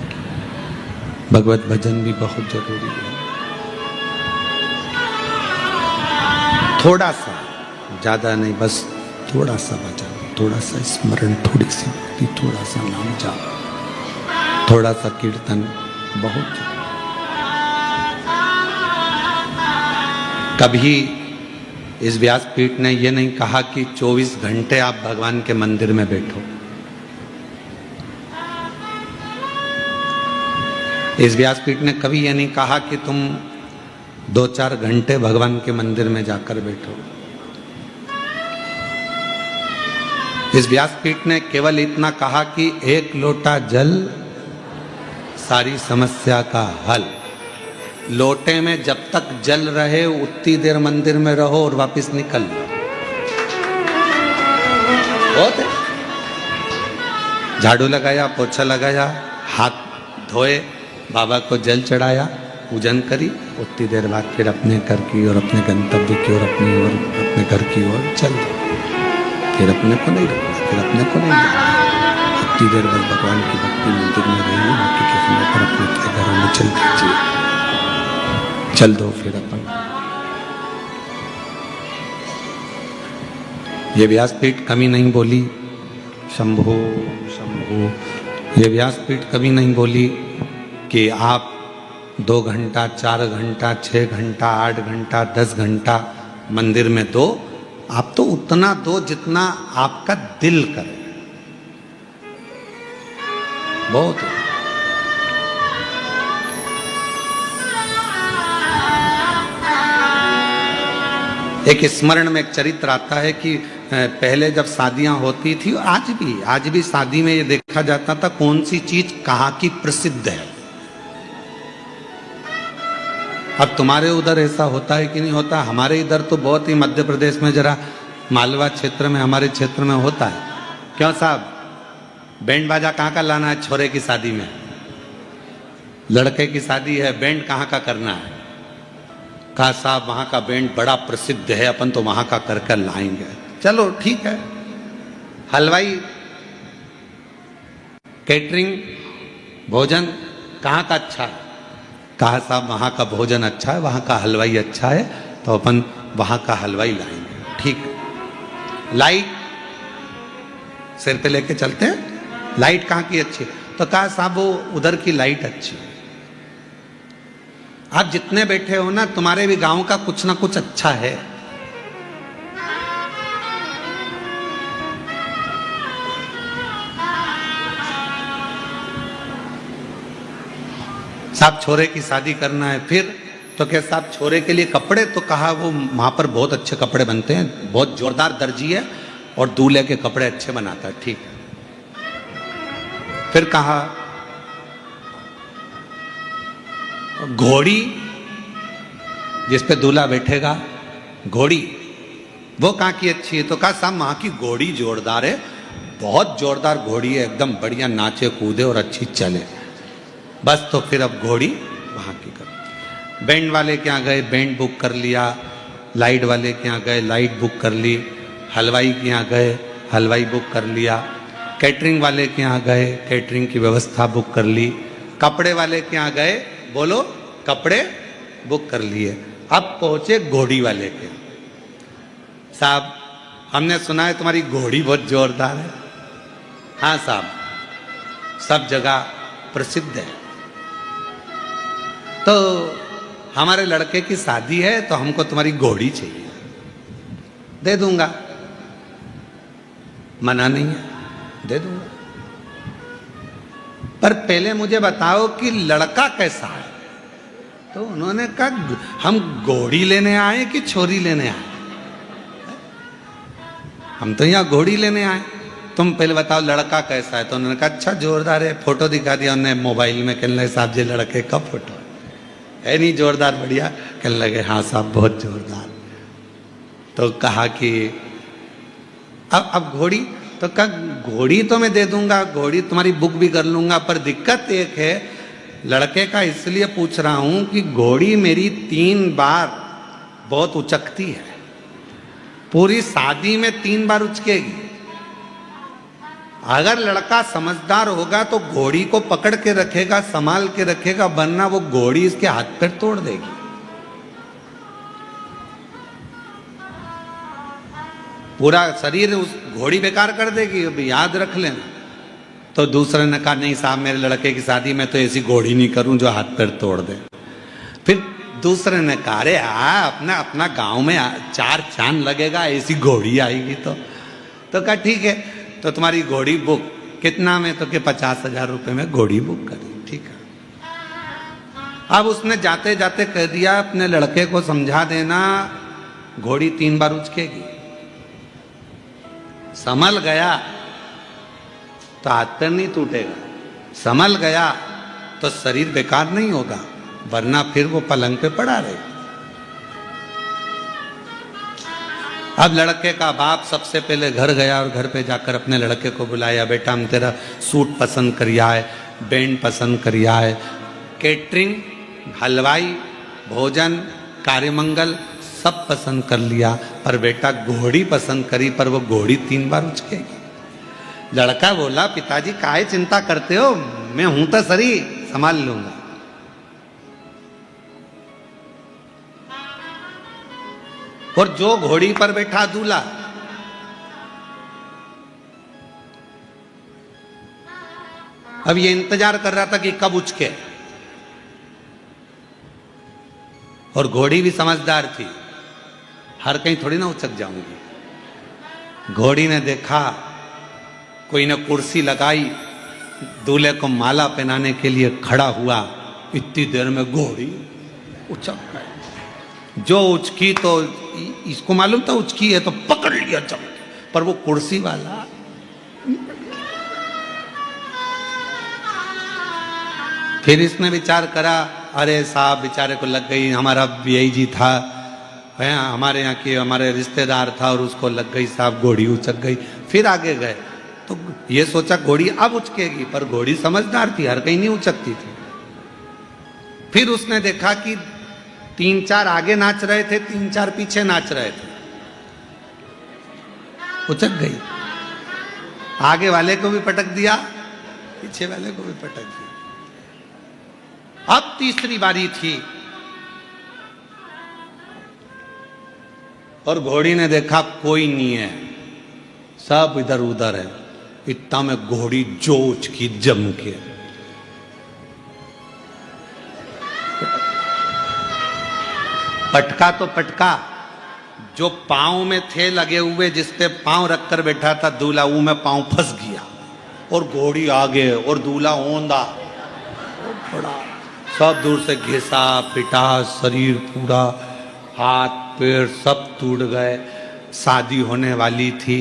भगवत भजन भी बहुत जरूरी है। थोड़ा सा, ज्यादा नहीं, बस थोड़ा सा भजन, थोड़ा सा स्मरण, थोड़ी सी भक्ति, थोड़ा सा नाम जाप, थोड़ा सा कीर्तन बहुत जरूरी। कभी इस व्यासपीठ ने यह नहीं कहा कि 24 घंटे आप भगवान के मंदिर में बैठो। इस व्यासपीठ ने कभी यह नहीं कहा कि तुम 2-4 घंटे भगवान के मंदिर में जाकर बैठो। इस व्यासपीठ ने केवल इतना कहा कि 1 लोटा जल सारी समस्या का हल। लोटे में जब तक जल रहे उतनी देर मंदिर में रहो और वापस निकल लो। बहुत है। झाड़ू लगाया, पोछा लगाया, हाथ धोए, बाबा को जल चढ़ाया, पूजन करी, उतनी देर बाद फिर अपने घर की और अपने गंतव्य की और अपनी ओर अपने घर की ओर चल दो। फिर अपने को नहीं रखना, फिर अपने को नहीं रखना। उतनी देर बाद भगवान की भक्ति मंदिर में रही, बाकी के समय पर अपने अपने घरों में चल दीजिए, चल दो फिर अपन। ये व्यासपीठ कभी नहीं बोली शंभो शंभो, ये व्यासपीठ कभी नहीं बोली कि आप 2 घंटा, 4 घंटा, 6 घंटा, 8 घंटा, 10 घंटा मंदिर में दो। आप तो उतना दो जितना आपका दिल करे। बहुत है। एक स्मरण में एक चरित्र आता है कि पहले जब शादियां होती थी, आज भी शादी में ये देखा जाता था कौन सी चीज कहाँ की प्रसिद्ध है। अब तुम्हारे उधर ऐसा होता है कि नहीं होता? हमारे इधर तो बहुत ही, मध्य प्रदेश में जरा मालवा क्षेत्र में, हमारे क्षेत्र में होता है। क्यों साहब, बैंड बाजा कहाँ का लाना है छोरे की शादी में? लड़के की शादी है, बैंड कहाँ का करना है? कहा साहब वहाँ का बैंड बड़ा प्रसिद्ध है, अपन तो वहाँ का कर कर लाएंगे। चलो ठीक है। हलवाई, कैटरिंग, भोजन कहाँ का अच्छा है? कहा साहब वहाँ का भोजन अच्छा है, वहाँ का हलवाई अच्छा है, तो अपन वहाँ का हलवाई लाएंगे। ठीक है। लाइट सिर पे लेके चलते हैं, लाइट कहाँ की अच्छी? तो कहा साहब वो उधर की लाइट अच्छी है। आप जितने बैठे हो ना, तुम्हारे भी गांव का कुछ ना कुछ अच्छा है। साहब छोरे की शादी करना है, फिर तो क्या साहब छोरे के लिए कपड़े? तो कहा वो वहां पर बहुत अच्छे कपड़े बनते हैं, बहुत जोरदार दर्जी है और दूल्हे के कपड़े अच्छे बनाता है। ठीक है। फिर कहा घोड़ी जिस पे दूल्हा बैठेगा, घोड़ी वो कहाँ की अच्छी है? तो कहा साहब वहां की घोड़ी जोरदार है, बहुत जोरदार घोड़ी है, एकदम बढ़िया नाचे कूदे और अच्छी चले। बस तो फिर अब घोड़ी वहां की करो। बैंड वाले के यहाँ गए, बैंड बुक कर लिया। लाइट वाले के यहाँ गए, लाइट बुक कर ली। हलवाई के यहाँ गए, हलवाई बुक कर लिया। कैटरिंग वाले के यहाँ गए, कैटरिंग की व्यवस्था बुक कर ली। कपड़े वाले के यहाँ गए, बोलो कपड़े बुक कर लिए। अब पहुंचे घोड़ी वाले के। साहब हमने सुना है तुम्हारी घोड़ी बहुत जोरदार है। हाँ साहब, सब जगह प्रसिद्ध है। तो हमारे लड़के की शादी है, तो हमको तुम्हारी घोड़ी चाहिए। दे दूंगा, मना नहीं है, दे दूंगा। पर पहले मुझे बताओ कि लड़का कैसा है? तो उन्होंने कहा हम घोड़ी लेने आए कि छोरी लेने आए? हम तो यहाँ घोड़ी लेने आए, तुम पहले बताओ लड़का कैसा है? तो उन्होंने कहा अच्छा जोरदार है। फोटो दिखा दिया उन्होंने मोबाइल में, कहने लगे साहब जी लड़के का फोटो है नहीं जोरदार बढ़िया? कहने लगे हाँ साहब बहुत जोरदार। तो कहा कि अब घोड़ी? तो कहा घोड़ी तो मैं दे दूंगा, घोड़ी तुम्हारी बुक भी कर लूंगा, पर दिक्कत एक है, लड़के का इसलिए पूछ रहा हूं कि घोड़ी मेरी 3 बार बहुत उचकती है। पूरी शादी में 3 बार उचकेगी। अगर लड़का समझदार होगा तो घोड़ी को पकड़ के रखेगा, संभाल के रखेगा, वरना वो घोड़ी इसके हाथ पैर तोड़ देगी। पूरा शरीर उस घोड़ी बेकार कर देगी, अभी याद रख लेना। तो दूसरे ने कहा नहीं साहब मेरे लड़के की शादी में तो ऐसी घोड़ी नहीं करूं जो हाथ पैर तोड़ दे। फिर दूसरे ने कहा अरे अपना अपना गांव में 4 चांद लगेगा, ऐसी घोड़ी आएगी। तो कहा ठीक है, तो तुम्हारी घोड़ी बुक। कितना में? तो के 50,000 रुपये में घोड़ी बुक करी। ठीक है। अब उसने जाते जाते कह दिया अपने लड़के को समझा देना घोड़ी 3 बार उचकेगी। संभल गया तो हाथ पैर नहीं टूटेगा, संभल गया तो शरीर बेकार नहीं होगा, वरना फिर वो पलंग पे पड़ा रहे। अब लड़के का बाप सबसे पहले घर गया और घर पे जाकर अपने लड़के को बुलाया, बेटा हम तेरा सूट पसंद करिया है, बैंड पसंद करिया है, केटरिंग, हलवाई, भोजन, कार्यमंगल सब पसंद कर लिया, पर बेटा घोड़ी पसंद करी, पर वो घोड़ी 3 बार उचकेगी। लड़का बोला, पिताजी काहे चिंता करते हो, मैं हूं तो सरी, संभाल लूंगा। और जो घोड़ी पर बैठा दूल्हा, अब ये इंतजार कर रहा था कि कब उचके, और घोड़ी भी समझदार थी, हर कहीं थोड़ी ना उचक जाऊंगी। घोड़ी ने देखा कोई ने कुर्सी लगाई, दूल्हे को माला पहनाने के लिए खड़ा हुआ, इतनी देर में घोड़ी उचक गई। जो उचकी तो इसको मालूम था उचकी है, तो पकड़ लिया चमके, पर वो कुर्सी वाला फिर इसने विचार करा, अरे साहब बेचारे को लग गई, हमारा यही जी था, हमारे यहाँ के हमारे रिश्तेदार था और उसको लग गई साहब, घोड़ी उचक गई। फिर आगे गए तो ये सोचा घोड़ी अब उचकेगी, पर घोड़ी समझदार थी, हर कहीं नहीं उचकती थी। फिर उसने देखा कि 3-4 आगे नाच रहे थे, 3-4 पीछे नाच रहे थे, उचक गई। आगे वाले को भी पटक दिया, पीछे वाले को भी पटक दिया। अब तीसरी बारी थी और घोड़ी ने देखा कोई नहीं है, सब इधर उधर है। इतना में घोड़ी जोच की जम के पटका तो पटका, जो पांव में थे लगे हुए, जिस पे पांव रखकर बैठा था दूल्हा, वो में पांव फंस गया और घोड़ी आगे और दूल्हा ओंधा पड़ा। सब दूर से घिसा पिटा, शरीर पूरा, हाथ पैर सब टूट गए। शादी होने वाली थी,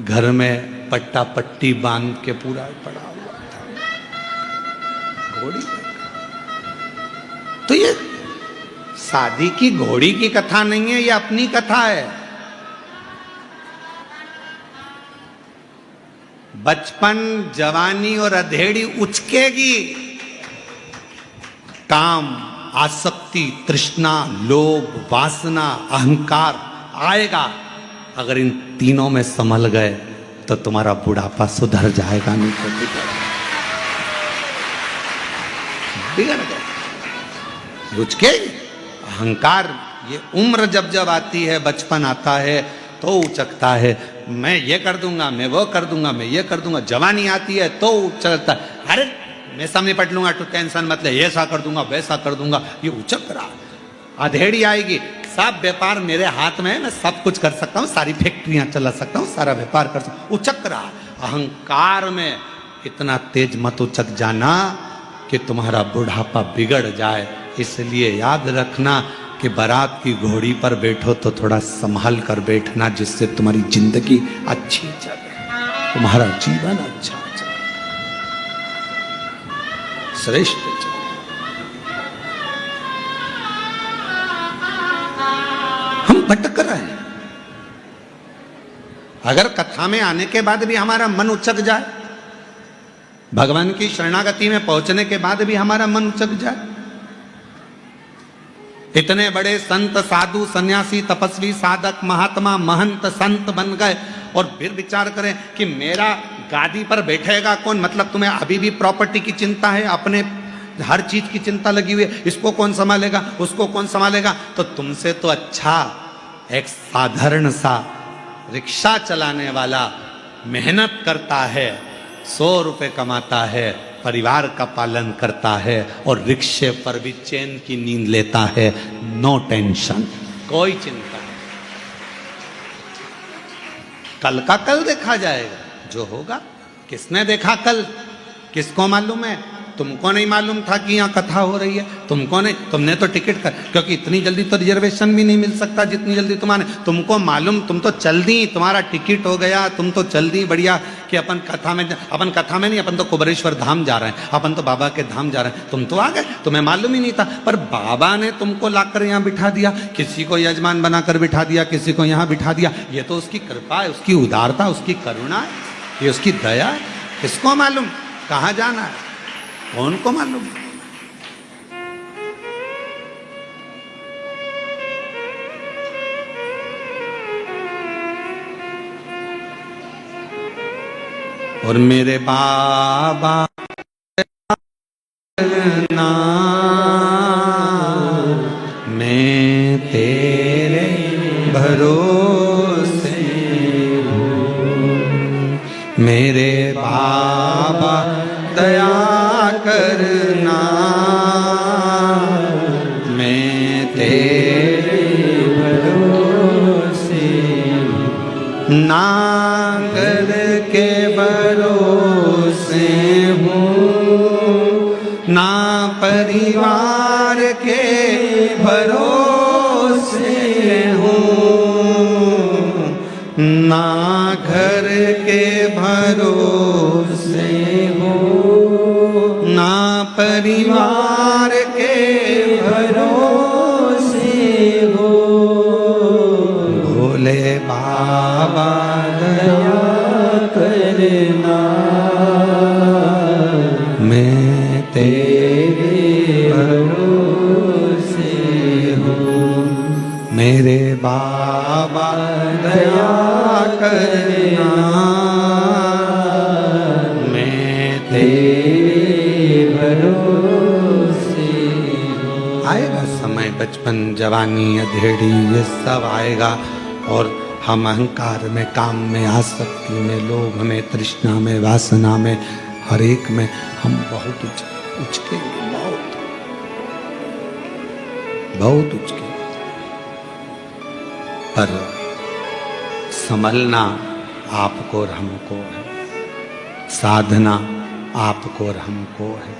घर में पट्टा पट्टी बांध के पूरा पड़ा हुआ था घोड़ी। तो ये शादी की घोड़ी की कथा नहीं है, ये अपनी कथा है। बचपन, जवानी और अधेड़ी उचकेगी, काम, आसक्ति, तृष्णा, लोभ, वासना, अहंकार आएगा। अगर इन तीनों में संभल गए तो तुम्हारा बुढ़ापा सुधर जाएगा, नहीं तो बिगड़ गए। उचकेगी अहंकार, ये उम्र जब जब आती है, बचपन आता है तो उचकता है, मैं ये कर दूंगा, मैं वो कर दूंगा, मैं ये कर दूंगा। जवानी आती है तो उचकता है, अरे मैं सामने पट लूंगा, तो टेंशन मत ले, ऐसा कर दूंगा, वैसा कर दूंगा, ये उचक रहा। अधेड़ी आएगी, सब व्यापार मेरे हाथ में है, मैं सब कुछ कर सकता हूँ, सारी फैक्ट्रियां चला सकता हूँ, सारा व्यापार कर सकता हूँ, उचक रहा। अहंकार में इतना तेज मत उचक जाना कि तुम्हारा बुढ़ापा बिगड़ जाए। इसलिए याद रखना कि बारात की घोड़ी पर बैठो तो थोड़ा संभाल कर बैठना, जिससे तुम्हारी जिंदगी अच्छी चले, तुम्हारा जीवन अच्छा चले, श्रेष्ठ चले। हम भटक रहे हैं। अगर कथा में आने के बाद भी हमारा मन उचक जाए, भगवान की शरणागति में पहुंचने के बाद भी हमारा मन उचक जाए, इतने बड़े संत, साधु, सन्यासी, तपस्वी, साधक, महात्मा, महंत, संत बन गए, और फिर विचार करें कि मेरा गादी पर बैठेगा कौन। मतलब तुम्हें अभी भी प्रॉपर्टी की चिंता है, अपने हर चीज की चिंता लगी हुई है, इसको कौन संभालेगा, उसको कौन संभालेगा। तो तुमसे तो अच्छा एक साधारण सा रिक्शा चलाने वाला मेहनत करता है, 100 रुपए कमाता है, परिवार का पालन करता है, और रिक्शे पर भी चैन की नींद लेता है, नो टेंशन, कोई चिंता नहीं। कल का कल देखा जाएगा, जो होगा। किसने देखा कल, किसको मालूम है। तुमको नहीं मालूम था कि यहाँ कथा हो रही है? तुमको नहीं, तुमने तो टिकट कर, क्योंकि इतनी जल्दी तो रिजर्वेशन भी नहीं मिल सकता जितनी जल्दी तुम्हारे, तुमको मालूम, तुम तो चल दी, तुम्हारा टिकट हो गया, तुम तो चल दी बढ़िया कि अपन कथा में नहीं, अपन तो कुबेरेश्वर धाम जा रहे हैं, अपन तो बाबा के धाम जा रहे हैं, तुम तो आ गए, तुम्हें मालूम ही नहीं था। पर बाबा ने तुमको लाकर यहाँ बिठा दिया, किसी को यजमान बनाकर बिठा दिया, किसी को यहाँ बिठा दिया। ये तो उसकी कृपा है, उसकी उदारता, उसकी करुणा है, ये उसकी दया है। किसको मालूम कहाँ जाना है, कौन को मालूम? और मेरे बाबा ना मैं तेरे भरोसे हूँ, मेरे बाबा दया करना, मैं तेरे भरोसे हूँ, नांगर के भरोसे हूँ, ना परिवार के भरोसे हूँ, ना घर के भरोसे हूँ, ना परिवार के भरोसे हूँ। भोले बाबा दया करना, मैं तेरे भरोसे हूँ, मेरे बाबा दया करना, मैं तेरे भरोसे हूँ। आएगा समय, बचपन, जवानी, अधेड़ी, ये सब आएगा और हम अहंकार में, काम में, आसक्ति में, लोभ में, तृष्णा में, वासना में, हर एक में हम बहुत उचके, बहुत उचके। पर संभलना आपको और हमको है, साधना आपको और हमको है।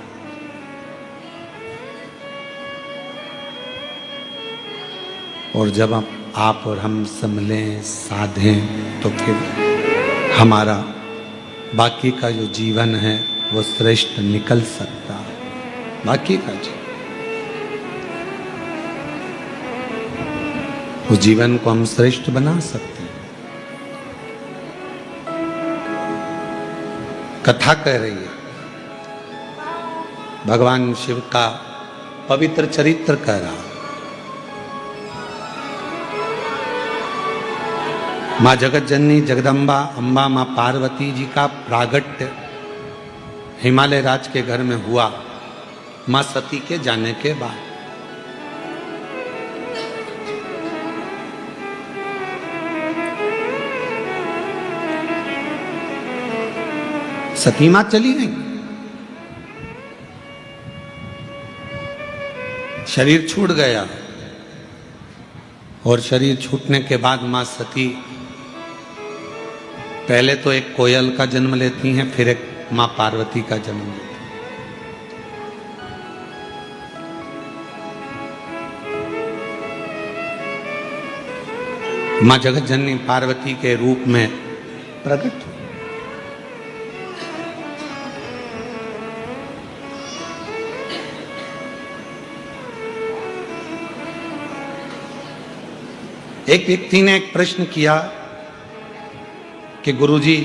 और जब आप और हम संभलें, साधें, तो फिर हमारा बाकी का जो जीवन है वो श्रेष्ठ निकल सकता है। बाकी का जीवन, उस जीवन को हम श्रेष्ठ बना सकते हैं। कथा कह रही है, भगवान शिव का पवित्र चरित्र कह रहा। माँ जगत जननी जगदम्बा अम्बा माँ पार्वती जी का प्रागट्य हिमालय राज के घर में हुआ माँ सती के जाने के बाद। सती माँ चली गई, शरीर छूट गया और शरीर छूटने के बाद माँ सती पहले तो एक कोयल का जन्म लेती हैं, फिर एक माँ पार्वती का जन्म लेती हैं। माँ जगत जननी पार्वती के रूप में प्रकट हुई। एक व्यक्ति ने एक प्रश्न किया कि गुरुजी,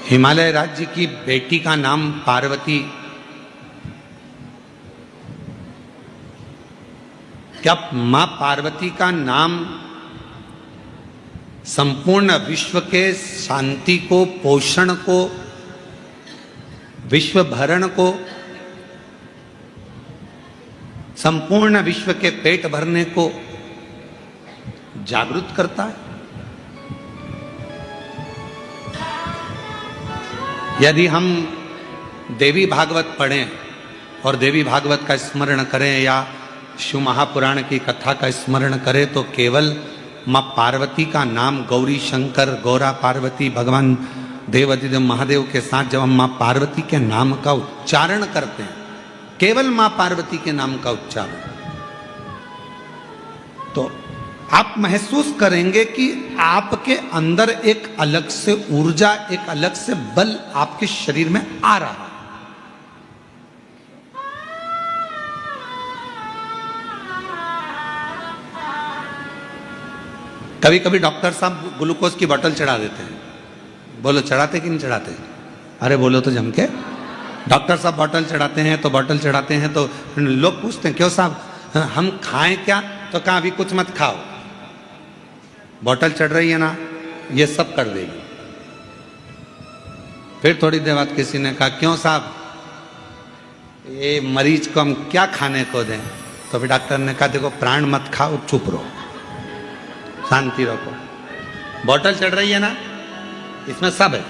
हिमालय राज्य की बेटी का नाम पार्वती, क्या मां पार्वती का नाम संपूर्ण विश्व के शांति को, पोषण को, विश्व भरण को, संपूर्ण विश्व के पेट भरने को जागृत करता है? यदि हम देवी भागवत पढ़ें और देवी भागवत का स्मरण करें या शिव महापुराण की कथा का स्मरण करें तो केवल माँ पार्वती का नाम गौरी शंकर गौरा पार्वती भगवान देवाधिदेव महादेव के साथ जब हम माँ पार्वती के नाम का उच्चारण करते हैं, केवल माँ पार्वती के नाम का उच्चारण, तो आप महसूस करेंगे कि आपके अंदर एक अलग से ऊर्जा, एक अलग से बल आपके शरीर में आ रहा है। कभी कभी डॉक्टर साहब ग्लूकोज की बोतल चढ़ा देते हैं, बोलो चढ़ाते कि नहीं चढ़ाते? अरे बोलो तो जम के। डॉक्टर साहब बोतल चढ़ाते हैं तो बोतल चढ़ाते हैं तो लोग पूछते हैं क्यों साहब हम खाएं क्या? तो कहा अभी कुछ मत खाओ, बोतल चढ़ रही है ना, ये सब कर देगी। फिर थोड़ी देर बाद किसी ने कहा क्यों साहब ये मरीज को हम क्या खाने को दें? तो फिर डॉक्टर ने कहा देखो प्राण मत खाओ, चुप रहो, शांति रखो, बोतल चढ़ रही है ना, इसमें सब है।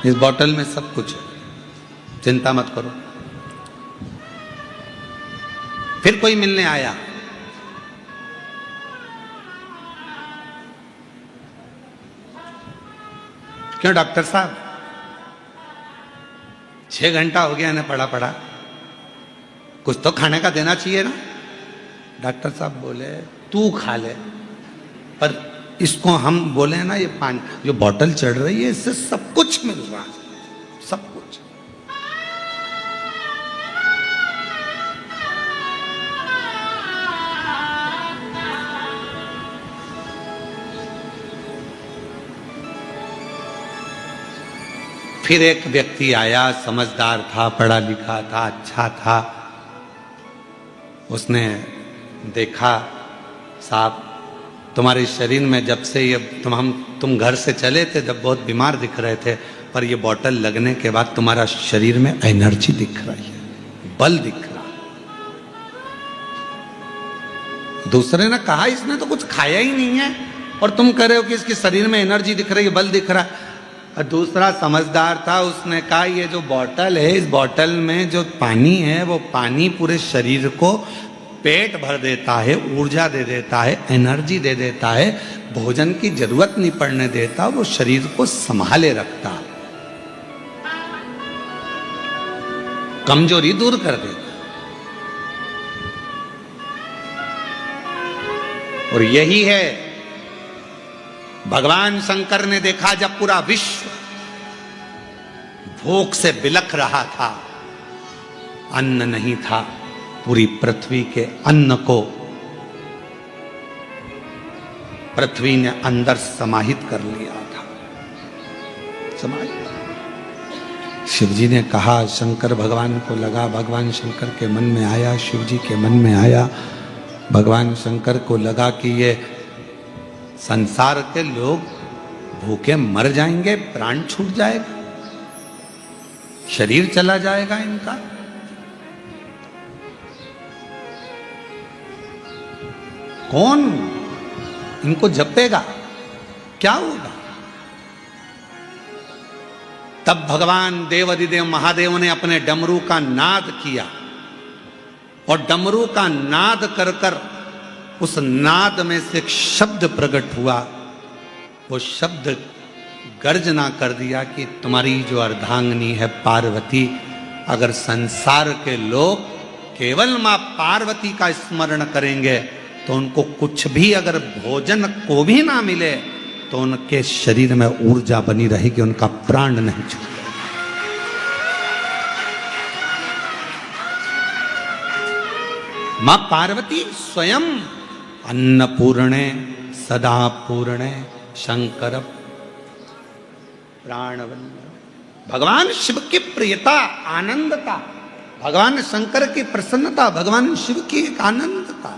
इस बोतल में सब कुछ है, चिंता मत करो। फिर कोई मिलने आया, क्यों डॉक्टर साहब 6 घंटा हो गया इन्हें पड़ा पड़ा, कुछ तो खाने का देना चाहिए ना। डॉक्टर साहब बोले तू खा ले, पर इसको हम बोले ना ये पानी जो बोतल चढ़ रही है इससे सब कुछ मिल रहा है, सब कुछ। फिर एक व्यक्ति आया, समझदार था, पढ़ा लिखा था, अच्छा था। उसने देखा साहब तुम्हारे शरीर में जब से ये तुम घर से चले थे जब बहुत बीमार दिख रहे थे, पर ये बोतल लगने के बाद तुम्हारा शरीर में एनर्जी दिख रही है, बल दिख रहा। दूसरे ने कहा इसने तो कुछ खाया ही नहीं है और तुम कह रहे हो कि इसके शरीर में एनर्जी दिख रही है, बल दिख रहा है। और दूसरा समझदार था, उसने कहा ये जो बोतल है, इस बोतल में जो पानी है वो पानी पूरे शरीर को पेट भर देता है, ऊर्जा दे देता है, एनर्जी दे देता है, भोजन की जरूरत नहीं पड़ने देता, वो शरीर को संभाले रखता, कमजोरी दूर कर देता। और यही है भगवान शंकर ने देखा जब पूरा विश्व भूख से बिलख रहा था, अन्न नहीं था, पूरी पृथ्वी के अन्न को पृथ्वी ने अंदर समाहित कर लिया था, समाहित। शिवजी ने कहा, शंकर भगवान को लगा, भगवान शंकर के मन में आया, शिवजी के मन में आया, भगवान शंकर को लगा कि ये संसार के लोग भूखे मर जाएंगे, प्राण छूट जाएगा, शरीर चला जाएगा इनका। कौन इनको जपेगा, क्या होगा? तब भगवान देवाधिदेव महादेव ने अपने डमरू का नाद किया और डमरू का नाद कर कर उस नाद में से एक शब्द प्रकट हुआ। वो शब्द गर्जना कर दिया कि तुम्हारी जो अर्धांगिनी है पार्वती, अगर संसार के लोग केवल मां पार्वती का स्मरण करेंगे तो उनको कुछ भी, अगर भोजन को भी ना मिले तो उनके शरीर में ऊर्जा बनी रहेगी, उनका प्राण नहीं छूटेगा। मां पार्वती स्वयं अन्नपूर्णे सदा पूर्णे शंकर प्राणवल्लभ। भगवान शिव की प्रियता, आनंदता, भगवान शंकर की प्रसन्नता, भगवान शिव की एक आनंदता।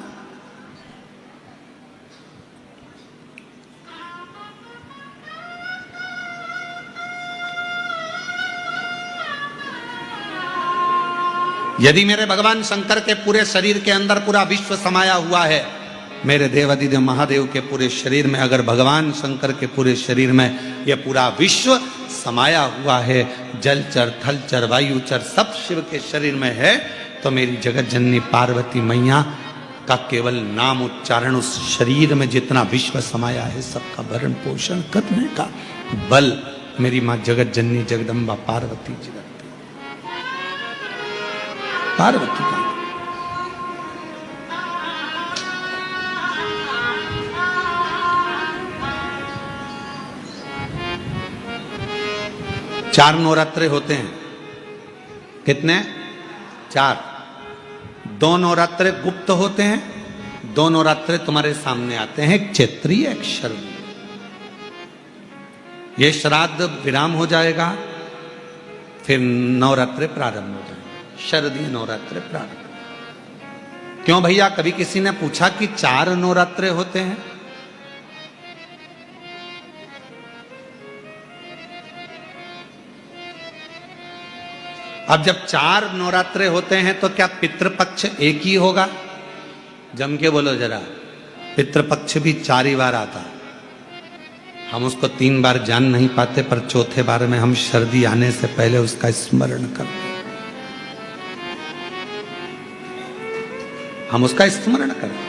यदि मेरे भगवान शंकर के पूरे शरीर के अंदर पूरा विश्व समाया हुआ है, मेरे देवाधिदेव महादेव के पूरे शरीर में अगर भगवान शंकर के पूरे शरीर में यह पूरा विश्व समाया हुआ है, जलचर थलचर वायुचर सब शिव के शरीर में है, तो मेरी जगत जननी पार्वती मैया का केवल नाम उच्चारण उस शरीर में जितना विश्व समाया है सबका भरण पोषण करने का बल मेरी मां जगत जननी जगदम्बा पार्वती जी रखती। पार्वती का चार नवरात्रे होते हैं। कितने? 4। 2 नवरात्रे गुप्त होते हैं, 2 नवरात्रे तुम्हारे सामने आते हैं, एक चैत्रीय एक शरद। ये श्राद्ध विराम हो जाएगा, फिर नवरात्रे प्रारंभ हो जाएंगे, शरदीय नवरात्रे प्रारंभ। क्यों भैया? कभी किसी ने पूछा कि 4 नवरात्रे होते हैं? अब जब 4 नवरात्रे होते हैं तो क्या पितृपक्ष एक ही होगा? जम के बोलो जरा। पितृपक्ष भी 4 ही बार आता। हम उसको 3 बार जान नहीं पाते, पर चौथे बार में हम शरदी आने से पहले उसका स्मरण करते, हम उसका स्मरण करते।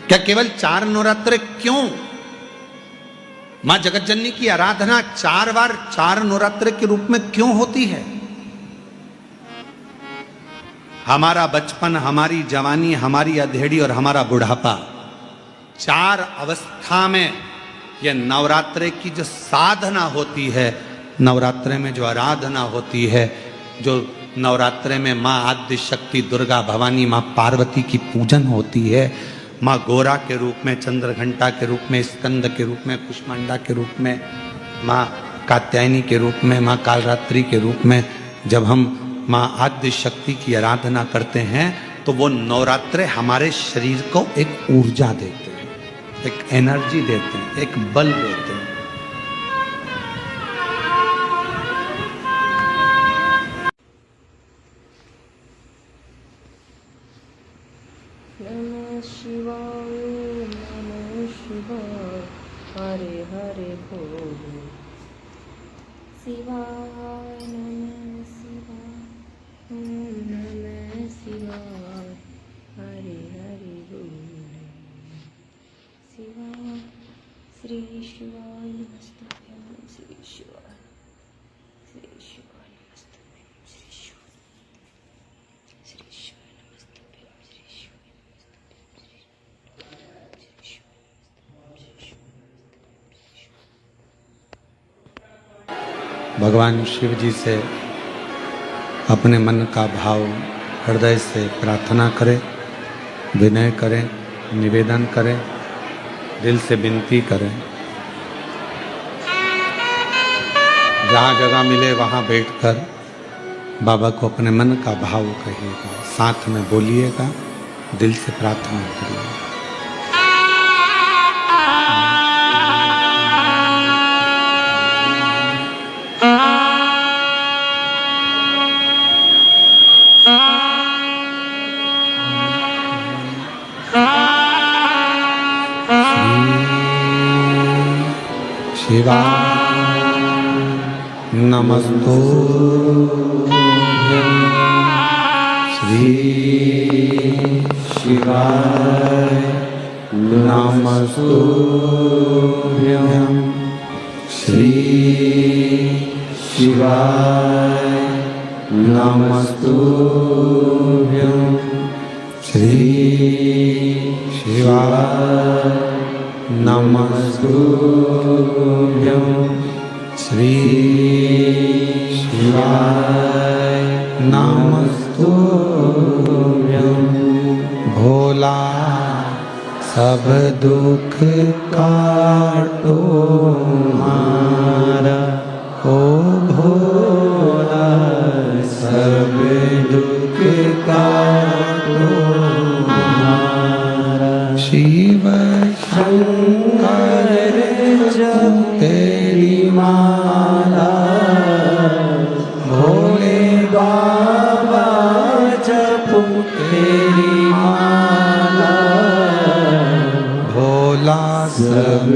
क्या केवल 4 नवरात्रे क्यों? मां जगत जननी की आराधना 4 बार 4 नवरात्रे के रूप में क्यों होती है? हमारा बचपन, हमारी जवानी, हमारी अधेड़ी और हमारा बुढ़ापा, 4 अवस्था में यह नवरात्रे की जो साधना होती है, नवरात्रे में जो आराधना होती है, जो नवरात्रे में मां आद्य शक्ति दुर्गा भवानी मां पार्वती की पूजन होती है, माँ गोरा के रूप में, चंद्रघंटा के रूप में, स्कंद के रूप में, कुष्मांडा के रूप में, माँ कात्यायनी के रूप में, माँ कालरात्रि के रूप में, जब हम माँ आद्य शक्ति की आराधना करते हैं तो वो नवरात्रे हमारे शरीर को एक ऊर्जा देते हैं, एक एनर्जी देते हैं, एक बल देते हैं। नमः शिवाय, नमः शिवाय, हरे हरे बोलो। शिवाय नमः शिवाय, ओम नमः शिवाय, हरे हरे बोलो। शिवाय श्री शिवाय नमस्तुभ्यं, श्री शिवाय, श्री शिवाय नमस्तुभ्यं, श्री शिवाय, श्री शिवाय नमस्तुभ्यं, श्री शिवाय। भगवान शिव जी से अपने मन का भाव हृदय से प्रार्थना करें, विनय करें, निवेदन करें, दिल से विनती करें। जहाँ जगह मिले वहाँ बैठकर बाबा को अपने मन का भाव कहिएगा, साथ में बोलिएगा, दिल से प्रार्थना करिएगा। शिवाय नमस्तुभ्यं, श्री शिवाय नमस्तुभ्यं, श्री शिवाय नमस्तुभ्यं, श्री शिवाय नमस्तुभ्यं, श्री शिवाय नमस्तुभ्यं। भोला सब दुख काटो मारा, ओ भोला सब दुख काटो मारा। शिव शंकर जप तेरी माला, भोले बाबा जप तेरी माला, भोले सब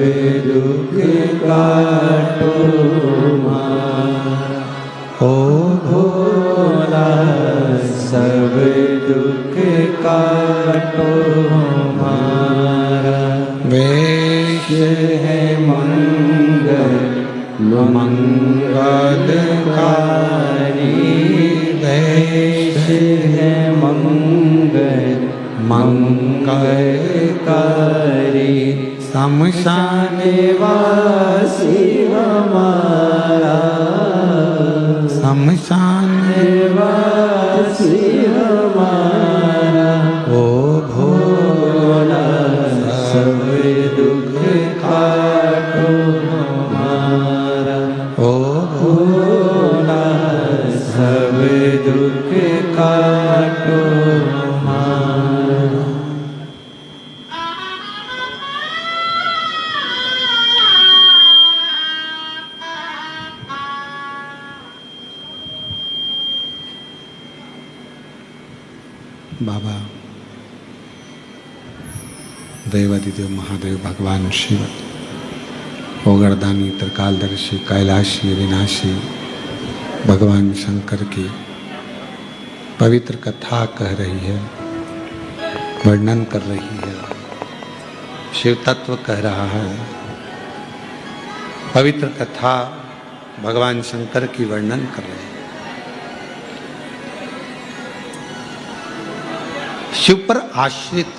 दुख काटो मारा। ओ भोला सब दुख काटो मारा। वेश है मंगल मंगलकारी, वेश है मंगल मंगलकारी। शमशान वासी हमारा, शमशान वासी हमारा। ओ भोला सब दुख काटो हमारा। ओ भोला सब दुख काटो हमारा। बाबा देवादिदेव महादेव भगवान शिव, ओगरदानी, त्रिकालदर्शी, कैलाशी, विनाशी भगवान शंकर की पवित्र कथा कह रही है, वर्णन कर रही है, शिव तत्व कह रहा है। पवित्र कथा भगवान शंकर की वर्णन कर रही है। शिव पर आश्रित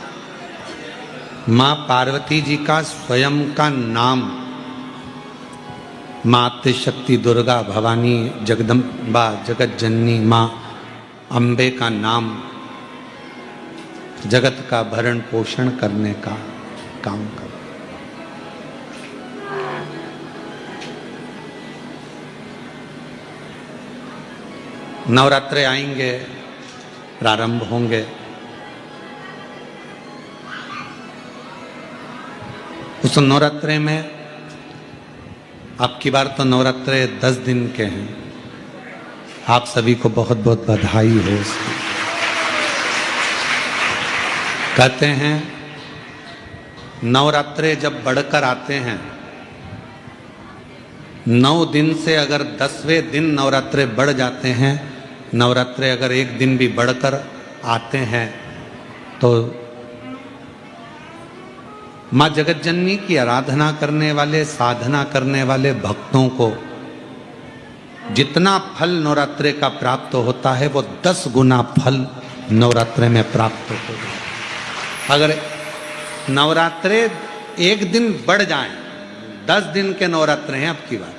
मां पार्वती जी का स्वयं का नाम, मातृ शक्ति दुर्गा भवानी जगदम्बा जगत जननी मां अम्बे का नाम जगत का भरण पोषण करने का काम कर। नवरात्रे आएंगे, प्रारंभ होंगे। उस नवरात्रे में अब की बार तो नवरात्रे 10 दिन के हैं। आप सभी को बहुत बहुत बधाई हो। कहते हैं नवरात्रे जब बढ़कर आते हैं, 9 दिन से अगर 10वें दिन नवरात्रे बढ़ जाते हैं, नवरात्रे अगर एक दिन भी बढ़कर आते हैं, तो माँ जगत जननी की आराधना करने वाले, साधना करने वाले भक्तों को जितना फल नवरात्रे का प्राप्त होता है, वो 10 गुना फल नवरात्रे में प्राप्त होता है। अगर नवरात्रे एक दिन बढ़ जाएं, 10 दिन के नवरात्रे हैं अब की बात।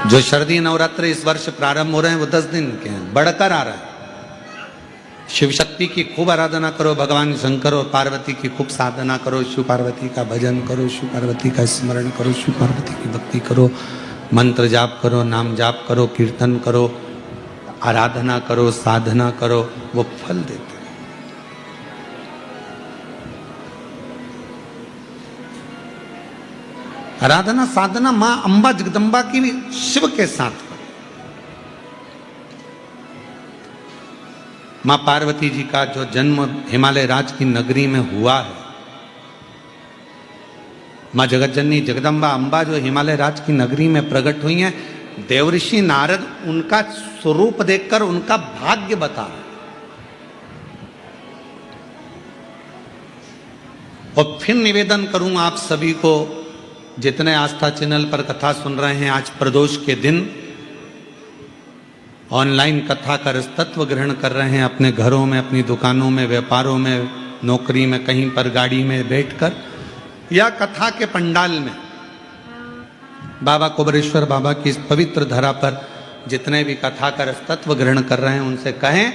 जो शरदी नवरात्र इस वर्ष प्रारंभ हो रहे हैं वो 10 दिन के हैं, बढ़कर आ रहा है। शिव शक्ति की खूब आराधना करो, भगवान शंकर और पार्वती की खूब साधना करो, शिव पार्वती का भजन करो, शिव पार्वती का स्मरण करो, शिव पार्वती की भक्ति करो, मंत्र जाप करो, नाम जाप करो, कीर्तन करो, आराधना करो, साधना करो, वो फल देते हैं। आराधना साधना मां अंबा जगदम्बा की भी शिव के साथ करो। मां पार्वती जी का जो जन्म हिमालय राज की नगरी में हुआ है, मां जगत जननी जगदम्बा अंबा जो हिमालय राज की नगरी में प्रकट हुई हैं, देवऋषि नारद उनका स्वरूप देखकर उनका भाग्य बता रहे। और फिर निवेदन करूं आप सभी को, जितने आस्था चैनल पर कथा सुन रहे हैं, आज प्रदोष के दिन ऑनलाइन कथा का रसतत्व ग्रहण कर रहे हैं, अपने घरों में, अपनी दुकानों में, व्यापारों में, नौकरी में, कहीं पर गाड़ी में बैठकर, या कथा के पंडाल में बाबा कुबरेश्वर बाबा की इस पवित्र धरा पर जितने भी कथा का रसतत्व ग्रहण कर रहे हैं, उनसे कहें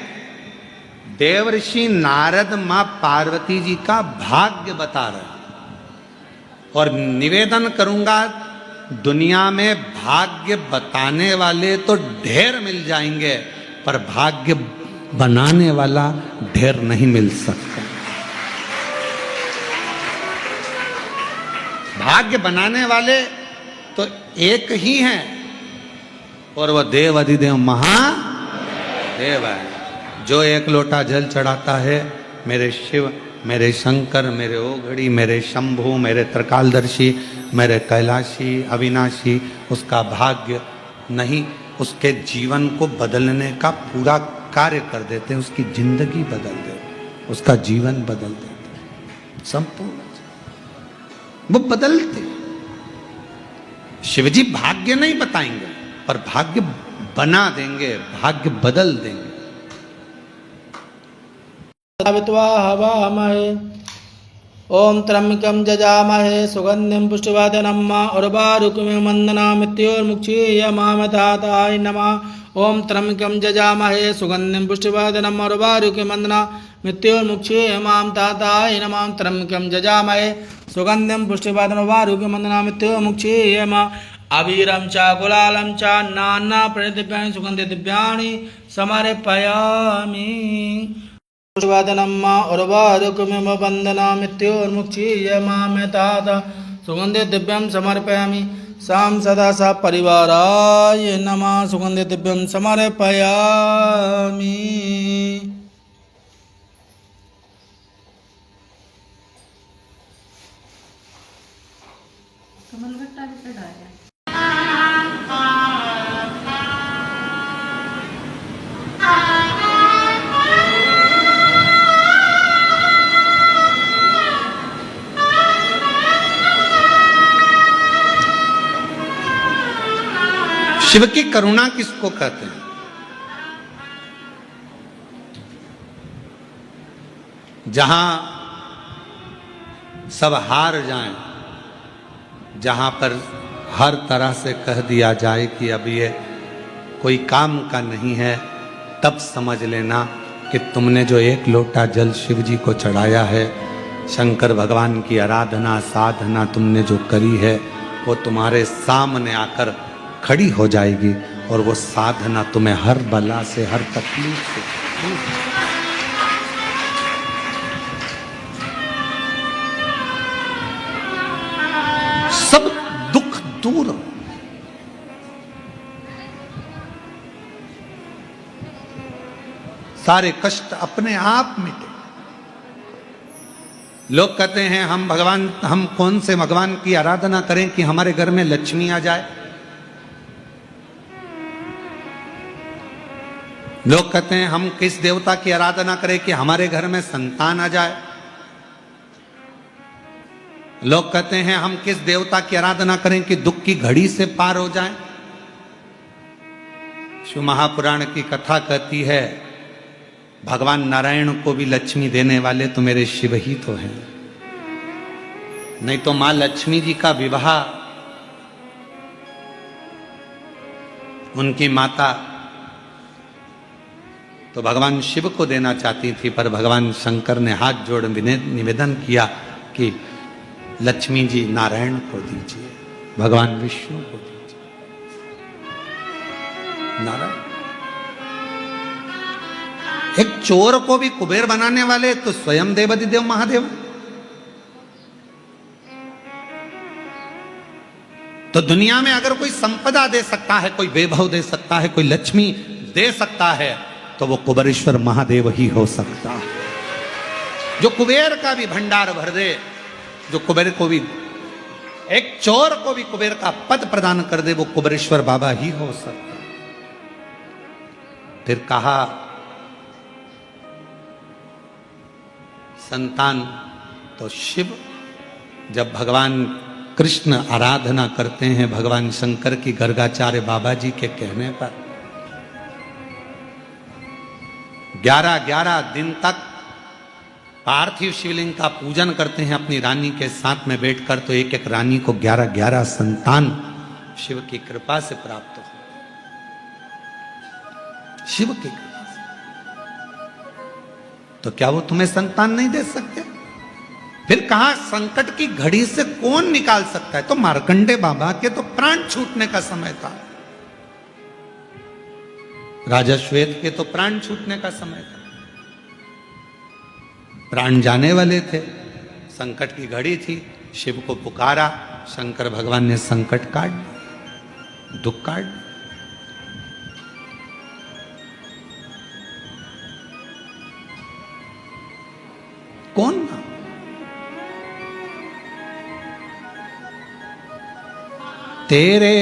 देवऋषि नारद मां पार्वती जी का भाग्य बता रहे हैं। और निवेदन करूंगा, दुनिया में भाग्य बताने वाले तो ढेर मिल जाएंगे, पर भाग्य बनाने वाला ढेर नहीं मिल सकता। भाग्य बनाने वाले तो एक ही हैं, और वह देव अधिदेव महादेव देव है। जो एक लोटा जल चढ़ाता है, मेरे शिव, मेरे शंकर, मेरे ओघड़ी, मेरे शंभु, मेरे त्रिकालदर्शी, मेरे कैलाशी, अविनाशी, उसका भाग्य नहीं, उसके जीवन को बदलने का पूरा कार्य कर देते हैं, उसकी जिंदगी बदल देते, उसका जीवन बदल देते, संपूर्ण वो बदलते। शिवजी भाग्य नहीं बताएंगे, पर भाग्य बना देंगे, भाग्य बदल देंगे। हवामहे ओम त्र्यंबकं जजामहे सुगंधिं पुष्टिवर्धनम् उर्वारुकमिव वन्दनामृत्योर्मुक्षीयमामृताय नमः। ओम त्र्यंबकं जजामहे सुगंधिं पुष्टिवर्धनम् उर्वारुकमिव वन्दनामृत्योर्मुक्षीयमामृताय नमः। त्र्यंबकं जजामहे सुगंधिं पुष्टिवर्धनम् उर्वारुकमिव वन्दनामृत्योर्मुक्षीयमामृताय। अबीरं च गुलालं च नाना प्रणिदिव्यानि सुगंधि दिव्यानि समर्पयामि। पुष्टिवर्धनम् उर्वारुकमिव वन्दनामृत्योर्मुक्षीयमामृताय सुगंधि दिव्यं समर्पयामि। सां सदा स परिवाराय नमः सुगंधि दिव्यं समर्पयामि। शिव की करुणा किसको कहते हैं? जहां सब हार जाएं, जहां पर हर तरह से कह दिया जाए कि अब ये कोई काम का नहीं है, तब समझ लेना कि तुमने जो एक लोटा जल शिव जी को चढ़ाया है, शंकर भगवान की आराधना साधना तुमने जो करी है, वो तुम्हारे सामने आकर खड़ी हो जाएगी और वो साधना तुम्हें हर बला से, हर तकलीफ से, सब दुख दूर, सारे कष्ट अपने आप मिटे। लोग कहते हैं हम कौन से भगवान की आराधना करें कि हमारे घर में लक्ष्मी आ जाए। लोग कहते हैं हम किस देवता की आराधना करें कि हमारे घर में संतान आ जाए। लोग कहते हैं हम किस देवता की आराधना करें कि दुख की घड़ी से पार हो जाए। शिव महापुराण की कथा कहती है भगवान नारायण को भी लक्ष्मी देने वाले तो मेरे शिव ही तो हैं। नहीं तो मां लक्ष्मी जी का विवाह उनकी माता तो भगवान शिव को देना चाहती थी, पर भगवान शंकर ने हाथ जोड़ निवेदन किया कि लक्ष्मी जी नारायण को दीजिए, भगवान विष्णु को दीजिए। नारायण एक चोर को भी कुबेर बनाने वाले तो स्वयं देवाधिदेव महादेव। तो दुनिया में अगर कोई संपदा दे सकता है, कोई वैभव दे सकता है, कोई लक्ष्मी दे सकता है, तो वो कुबेरेश्वर महादेव ही हो सकता है। जो कुबेर का भी भंडार भर दे, जो कुबेर को भी, एक चोर को भी कुबेर का पद प्रदान कर दे, वो कुबेरेश्वर बाबा ही हो सकता है। फिर कहा संतान तो शिव। जब भगवान कृष्ण आराधना करते हैं भगवान शंकर की गर्गाचार्य बाबा जी के कहने पर 11 दिन तक पार्थिव शिवलिंग का पूजन करते हैं अपनी रानी के साथ में बैठकर, तो एक एक रानी को 11 संतान शिव की कृपा से प्राप्त हो। शिव की कृपा से। तो क्या वो तुम्हें संतान नहीं दे सकते? फिर कहा संकट की घड़ी से कौन निकाल सकता है? तो मार्कंडे बाबा के तो प्राण छूटने का समय था, राजा श्वेत के तो प्राण छूटने का समय था, प्राण जाने वाले थे, संकट की घड़ी थी। शिव को पुकारा, शंकर भगवान ने संकट काट दिया, दुख काट दिया। तेरे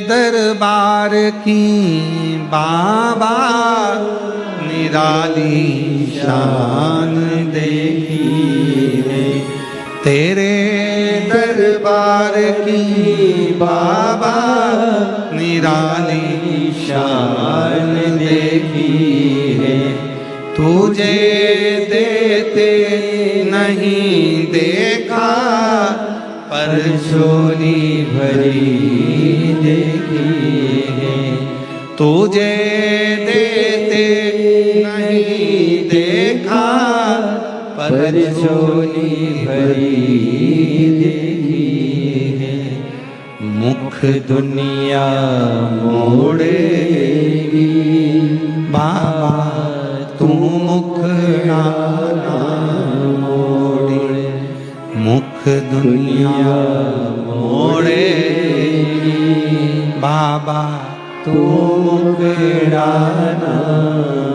दरबार की बाबा निराली शान देखी है। तेरे दरबार की बाबा निराली शान देखी है। तुझे देते नहीं देखा पर झोली भरी देखी है। तुझे देते नहीं देखा पर झोली भरी देखी है। मुख दुनिया मोड़ेगी बाबा तू मुख ना मोड़े। मुख दुनिया मोड़ेगी बाबा तू मुख ना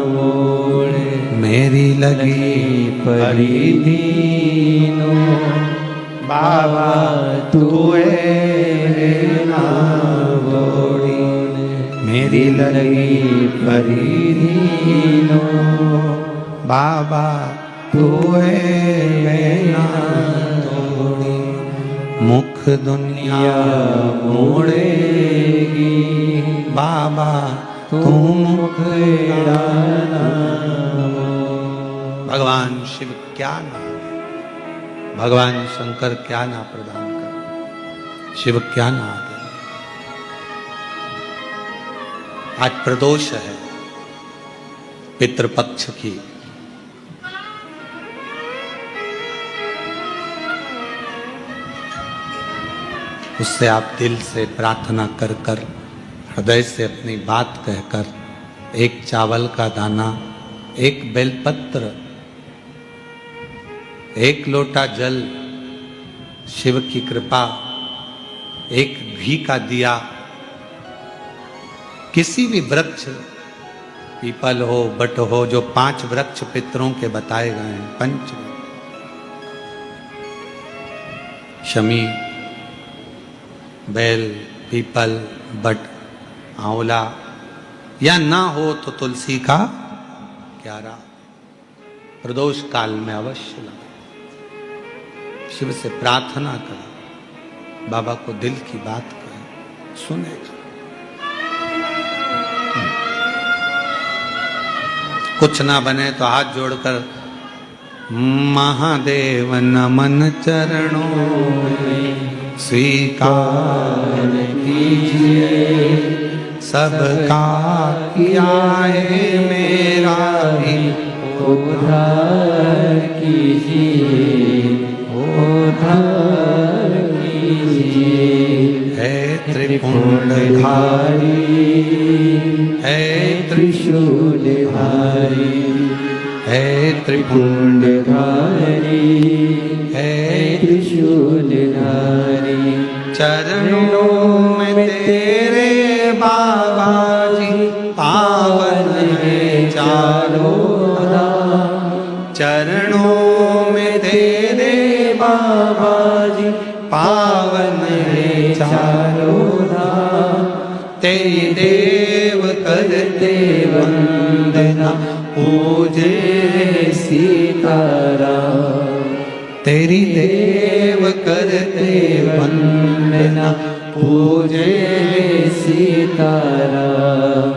मोड़े। मेरी लगी परी दीनों बाबा तू ना मोड़ी। मेरी लगी परी दीनों बाबा तू ना तोड़ी। मुख दुनिया मोड़ेगी बाबा तू मुख ना। भगवान शिव क्या नाम है, भगवान शंकर क्या नाम प्रदान कर, शिव क्या नाम है। आज प्रदोष है पितृपक्ष की। उससे आप दिल से प्रार्थना कर कर, हृदय से अपनी बात कहकर, एक चावल का दाना, एक बेलपत्र, एक लोटा जल, शिव की कृपा, एक घी का दिया, किसी भी वृक्ष, पीपल हो, बट हो, जो 5 वृक्ष पितरों के बताए गए हैं, पंच, शमी, बेल, पीपल, बट, आंवला, या ना हो तो तुलसी का क्यारा प्रदोष काल में अवश्य लाओ। शिव से प्रार्थना करें, बाबा को दिल की बात करें, सुनेगा। कुछ ना बने तो हाथ जोड़कर महादेव नमन चरणों में स्वीकार कीजिए। सबका किया है मेरा भी उद्धार कीजिए, उद्धार कीजिए। है त्रिपुंडधारी, है त्रिशूलधारी, है त्रिपुंडधारी, है त्रिशूलधारी। चरणों में तेरे बाबा जी पावन है चारों धाम। चरणों में तेरे बाबा जी पावन है चारों धाम। तेरी देव करते वंदना पूजे सीताराम। तेरी देव करते वंदना पूजे सीताराम।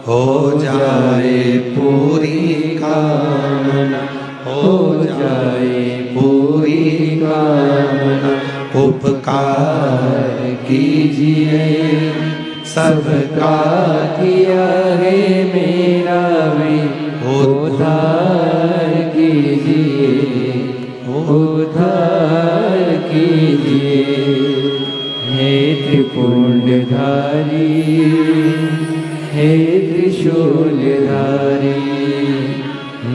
हो जाए पूरी कामना, हो जाए पूरी कामना। उपकार कीजिए, सबका किया है मेरा भी उद्धार कीजिए, उद्धार कीजिए। हे त्रिपुंडधारी, हे त्रिशूलधारी,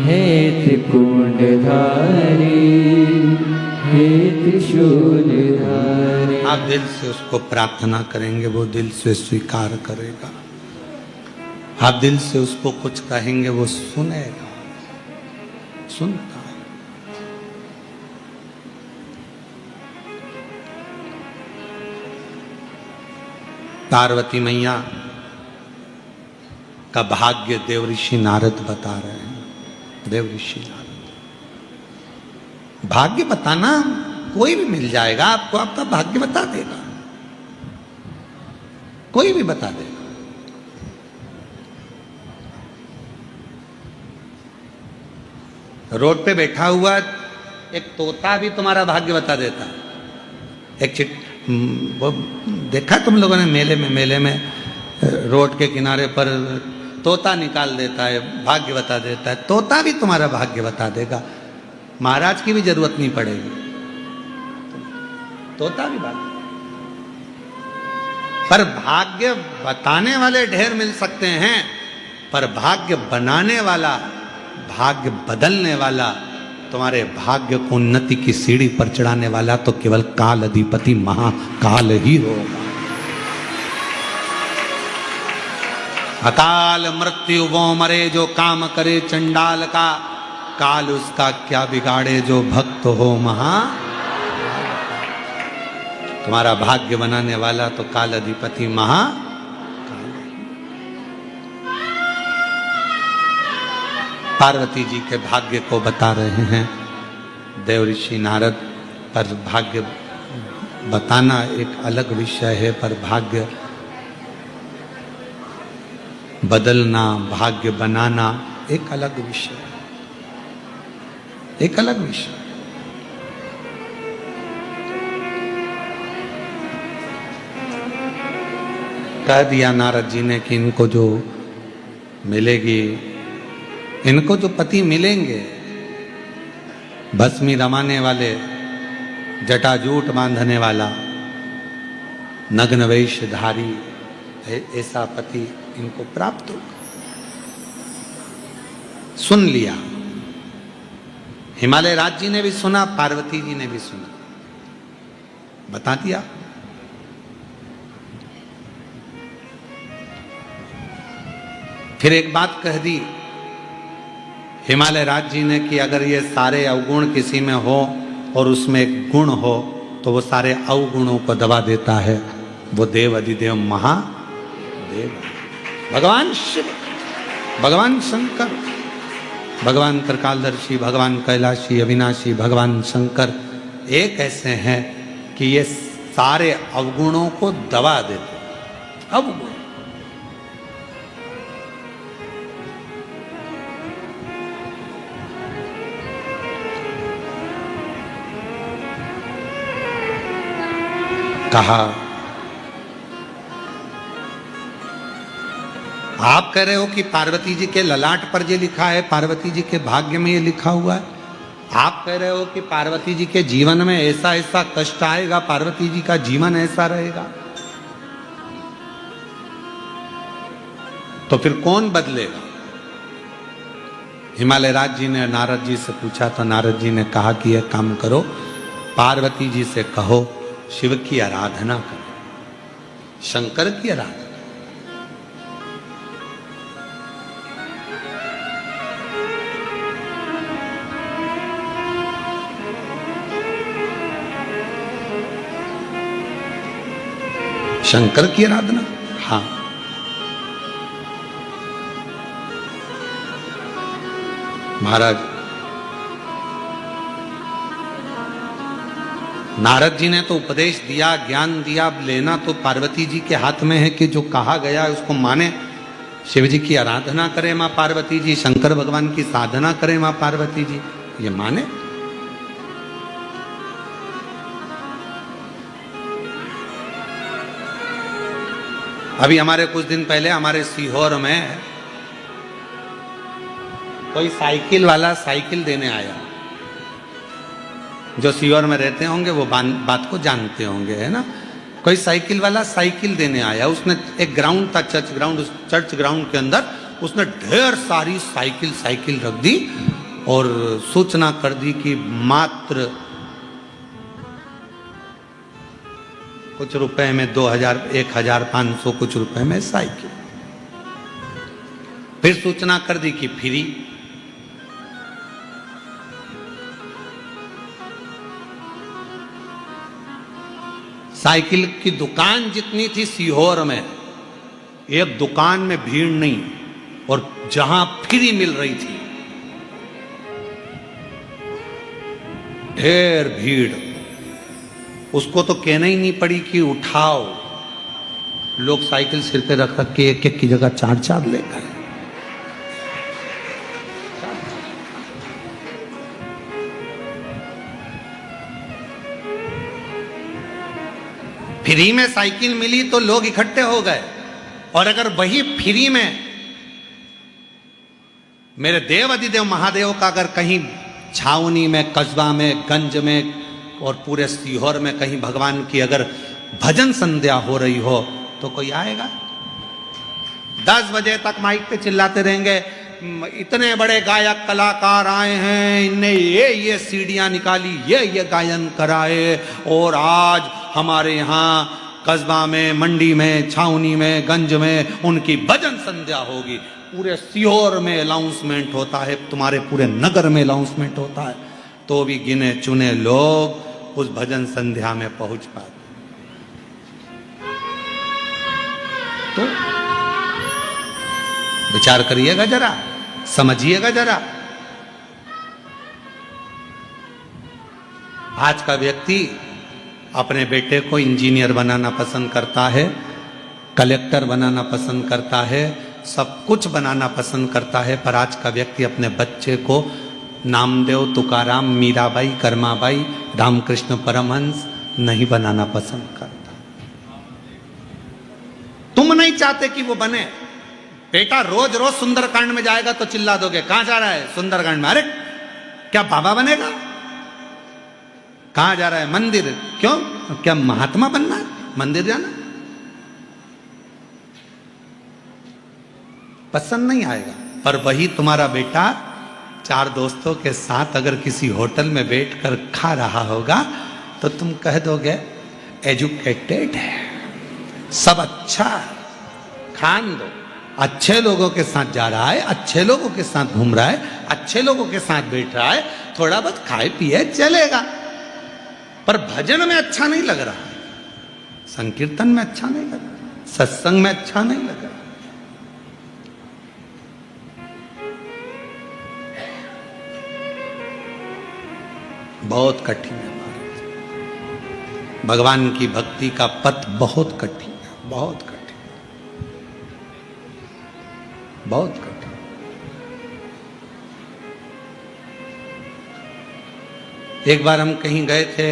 हे त्रिपुंडधारी, हे त्रिशूलधारी। आप दिल से उसको प्रार्थना करेंगे, वो दिल से स्वीकार करेगा। आप दिल से उसको कुछ कहेंगे, वो सुनेगा, सुनता है। पार्वती मैया का भाग्य देव ऋषि नारद बता रहे हैं। देव ऋषि नारद, भाग्य बताना कोई भी मिल जाएगा आपको, आपका भाग्य बता देगा, कोई भी बता देगा। रोड पे बैठा हुआ एक तोता भी तुम्हारा भाग्य बता देता है। एक वो देखा तुम लोगों ने मेले में रोड के किनारे पर तोता निकाल देता है, भाग्य बता देता है। तोता भी तुम्हारा भाग्य बता देगा, महाराज की भी जरूरत नहीं पड़ेगी, तोता भी भाग्य। पर भाग्य बताने वाले ढेर मिल सकते हैं, पर भाग्य बनाने वाला, भाग्य बदलने वाला, तुम्हारे भाग्य को उन्नति की सीढ़ी पर चढ़ाने वाला तो केवल काल अधिपति महाकाल ही होगा। अकाल मृत्यु वो मरे जो काम करे चंडाल का, काल उसका क्या बिगाड़े जो भक्त हो महा। तुम्हारा भाग्य बनाने वाला तो काल अधिपति महाकाल। पार्वती जी के भाग्य को बता रहे हैं देव ऋषि नारद। पर भाग्य बताना एक अलग विषय है, पर भाग्य बदलना, भाग्य बनाना एक अलग विषय, एक अलग विषय। कह दिया नारद जी ने कि इनको जो मिलेगी, इनको जो पति मिलेंगे, भस्मी रमाने वाले, जटाजूट बांधने वाला, नग्न वेशधारी, ऐसा पति इनको प्राप्त होगा। सुन लिया, हिमालय राज जी ने भी सुना, पार्वती जी ने भी सुना, बता दिया। फिर एक बात कह दी हिमालय राज जी ने कि अगर ये सारे अवगुण किसी में हो और उसमें एक गुण हो तो वो सारे अवगुणों को दबा देता है, वो देव अधिदेव महादेव, भगवान शिव, भगवान शंकर, भगवान त्रिकालदर्शी, भगवान कैलाशी अविनाशी, भगवान शंकर एक ऐसे हैं कि ये सारे अवगुणों को दबा देते। अवगुण कहा, आप कह रहे हो कि पार्वती जी के ललाट पर ये लिखा है, पार्वती जी के भाग्य में ये लिखा हुआ है। आप कह रहे हो कि पार्वती जी के जीवन में ऐसा ऐसा कष्ट आएगा, पार्वती जी का जीवन ऐसा रहेगा, तो फिर कौन बदलेगा? हिमालय राज जी ने नारद जी से पूछा तो नारद जी ने कहा कि यह काम करो, पार्वती जी से कहो शिव की आराधना करो, शंकर की आराधना। शंकर की आराधना, हाँ। महाराज नारद जी ने तो उपदेश दिया, ज्ञान दिया, लेना तो पार्वती जी के हाथ में है कि जो कहा गया है उसको माने। शिव जी की आराधना करें मां पार्वती जी, शंकर भगवान की साधना करें मां पार्वती जी, ये माने। अभी हमारे कुछ दिन पहले हमारे सीहोर में कोई साइकिल वाला साइकिल देने आया। जो सीहोर में रहते होंगे वो बात को जानते होंगे, है ना। कोई साइकिल वाला साइकिल देने आया, उसने एक ग्राउंड था, चर्च ग्राउंड, उस चर्च ग्राउंड के अंदर उसने ढेर सारी साइकिल रख दी और सूचना कर दी कि मात्र कुछ रुपए में 2000, 1500 कुछ रुपए में साइकिल। फिर सूचना कर दी कि फ्री। साइकिल की दुकान जितनी थी सीहोर में, एक दुकान में भीड़ नहीं, और जहां फ्री मिल रही थी ढेर भीड़। उसको तो कहना ही नहीं पड़ी कि उठाओ, लोग साइकिल सिर पे रख रख के एक एक की जगह 4-4 ले गए। फ्री में साइकिल मिली तो लोग इकट्ठे हो गए, और अगर वही फ्री में मेरे देव अधिदेव महादेव का अगर कहीं छावनी में, कस्बा में, गंज में और पूरे सीहोर में कहीं भगवान की अगर भजन संध्या हो रही हो तो कोई आएगा? 10 बजे तक माइक पे चिल्लाते रहेंगे, इतने बड़े गायक कलाकार आए हैं, इनने ये सीढ़ियां निकाली, ये गायन कराए, और आज हमारे यहाँ कस्बा में, मंडी में, छावनी में, गंज में उनकी भजन संध्या होगी। पूरे सीहोर में अनाउंसमेंट होता है, तुम्हारे पूरे नगर में अनाउंसमेंट होता है, तो भी गिने चुने लोग उस भजन संध्या में पहुंच पाते। तो विचार करिएगा जरा, समझिएगा जरा। आज का व्यक्ति अपने बेटे को इंजीनियर बनाना पसंद करता है, कलेक्टर बनाना पसंद करता है, सब कुछ बनाना पसंद करता है, पर आज का व्यक्ति अपने बच्चे को नामदेव, तुकाराम, मीराबाई, कर्माबाई, रामकृष्ण परमहंस नहीं बनाना पसंद करता। तुम नहीं चाहते कि वो बने। बेटा रोज रोज सुंदरकांड में जाएगा तो चिल्ला दोगे, कहां जा रहा है? सुंदरकांड में। अरे क्या बाबा बनेगा? कहां जा रहा है? मंदिर। क्यों? क्या महात्मा बनना है? मंदिर जाना पसंद नहीं आएगा। पर वही तुम्हारा बेटा 4 दोस्तों के साथ अगर किसी होटल में बैठकर खा रहा होगा तो तुम कह दोगे एजुकेटेड है, सब अच्छा है, खान दो। अच्छे लोगों के साथ जा रहा है, अच्छे लोगों के साथ घूम रहा है, अच्छे लोगों के साथ बैठ रहा है, थोड़ा बहुत खाए पिए चलेगा। पर भजन में अच्छा नहीं लग रहा, संकीर्तन में अच्छा नहीं लग रहा, सत्संग में अच्छा नहीं लग रहा। बहुत कठिन है महाराज, भगवान की भक्ति का पथ बहुत कठिन है, बहुत कठिन, बहुत कठिन। एक बार हम कहीं गए थे,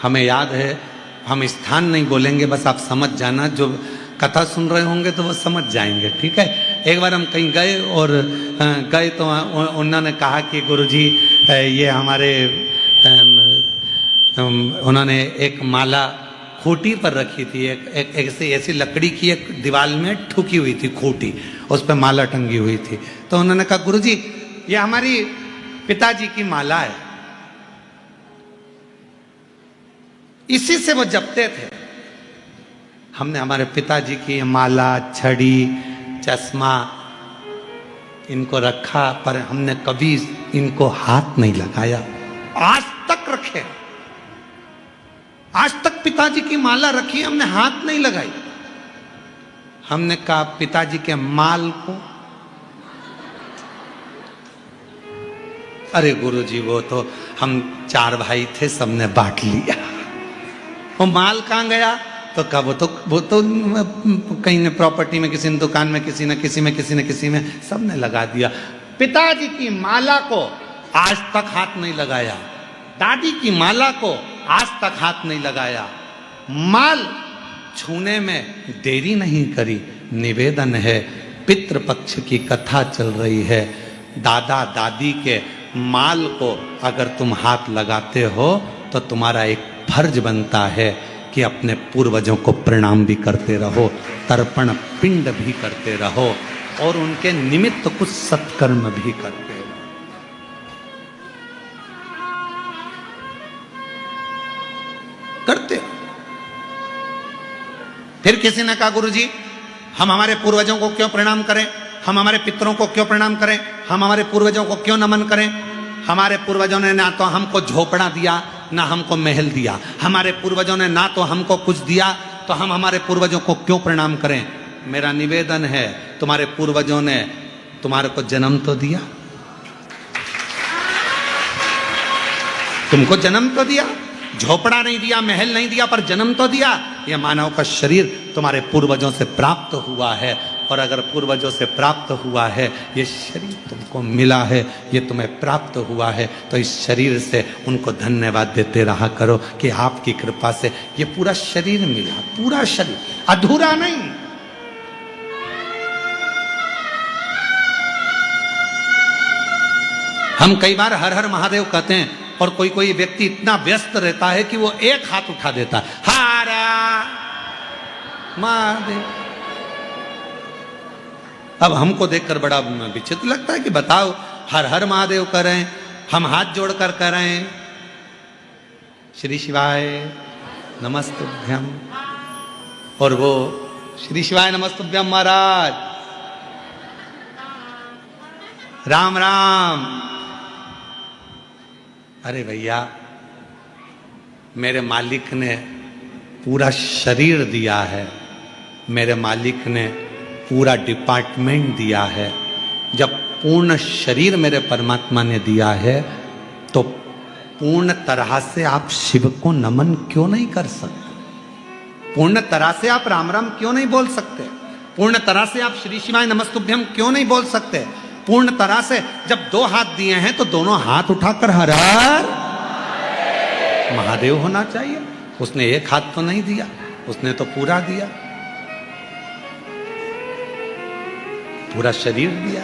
हमें याद है, हम स्थान नहीं बोलेंगे, बस आप समझ जाना, जो कथा सुन रहे होंगे तो वो समझ जाएंगे, ठीक है। एक बार हम कहीं गए और गए तो उन्होंने कहा कि गुरुजी ये हमारे उन्होंने एक माला खूंटी पर रखी थी, एक ऐसी लकड़ी की एक दीवार में ठुकी हुई थी खूंटी, उस पर माला टंगी हुई थी। तो उन्होंने कहा गुरुजी ये हमारी पिताजी की माला है, इसी से वो जपते थे। हमने हमारे पिताजी की माला, छड़ी, चश्मा इनको रखा, पर हमने कभी इनको हाथ नहीं लगाया, आज तक रखे, आज तक पिताजी की माला रखी, हमने हाथ नहीं लगाई। हमने कहा पिताजी के माल को, अरे गुरुजी वो तो हम 4 भाई थे, सबने बांट लिया। वो माल कहां गया? तो कहा वो तो कहीं ने प्रॉपर्टी में, किसी ने दुकान में, किसी ने किसी में, किसी ने किसी में, सबने लगा दिया। पिताजी की माला को आज तक हाथ नहीं लगाया, दादी की माला को आज तक हाथ नहीं लगाया, माल छूने में देरी नहीं करी। निवेदन है, पितृपक्ष की कथा चल रही है, दादा दादी के माल को अगर तुम हाथ लगाते हो तो तुम्हारा एक फर्ज बनता है कि अपने पूर्वजों को प्रणाम भी करते रहो, तर्पण पिंड भी करते रहो, और उनके निमित्त कुछ सत्कर्म भी करते रहो। करते। फिर किसी ने कहा गुरुजी हम हमारे पूर्वजों को क्यों प्रणाम करें, हम हमारे पितरों को क्यों प्रणाम करें, हम हमारे पूर्वजों को क्यों नमन करें? हमारे पूर्वजों ने ना तो हमको झोपड़ा दिया, ना हमको महल दिया। हमारे पूर्वजों ने ना तो हमको कुछ दिया, तो हम हमारे पूर्वजों को क्यों प्रणाम करें। मेरा निवेदन है, तुम्हारे पूर्वजों ने तुम्हारे को जन्म तो दिया, तुमको जन्म तो दिया, झोपड़ा नहीं दिया, महल नहीं दिया, पर जन्म तो दिया। यह मानव का शरीर तुम्हारे पूर्वजों से प्राप्त हुआ है, और अगर पूर्वजों से प्राप्त हुआ है, ये शरीर तुमको मिला है, ये तुम्हें प्राप्त हुआ है, तो इस शरीर से उनको धन्यवाद देते रहा करो कि आपकी कृपा से ये पूरा शरीर मिला, पूरा शरीर, अधूरा नहीं। हम कई बार हर हर महादेव कहते हैं, और कोई कोई व्यक्ति इतना व्यस्त रहता है कि वो एक हाथ उठा देता है, हर महादेव। अब हमको देखकर बड़ा विचित्र लगता है कि बताओ, हर हर महादेव कर रहे हैं, हम हाथ जोड़कर कर रहे हैं, श्री शिवाय नमस्तुभ्यम, और वो श्री शिवाय नमस्तुभ्यम महाराज, राम राम। अरे भैया, मेरे मालिक ने पूरा शरीर दिया है, मेरे मालिक ने पूरा डिपार्टमेंट दिया है। जब पूर्ण शरीर मेरे परमात्मा ने दिया है, तो पूर्ण तरह से आप शिव को नमन क्यों नहीं कर सकते? पूर्ण तरह से आप राम राम क्यों नहीं बोल सकते? पूर्ण तरह से आप श्री शिवाय नमस्तुभ्यम क्यों नहीं बोल सकते? पूर्ण तरह से जब दो हाथ दिए हैं, तो दोनों हाथ उठाकर हर हर महादेव होना चाहिए। उसने एक हाथ तो नहीं दिया, उसने तो पूरा दिया, पूरा शरीर दिया।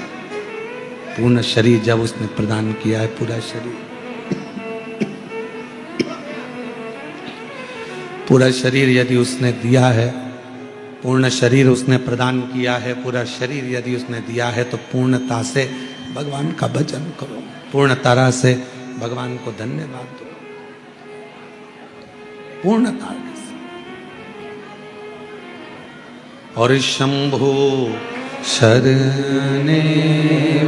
पूर्ण शरीर जब उसने प्रदान किया है, पूरा शरीर, पूरा शरीर यदि उसने दिया है, पूर्ण शरीर उसने प्रदान किया है, पूरा शरीर यदि उसने दिया है, तो पूर्णता से भगवान का भजन करो, पूर्ण तरह से भगवान को धन्यवाद दो, पूर्णता से। और शंभु शरणे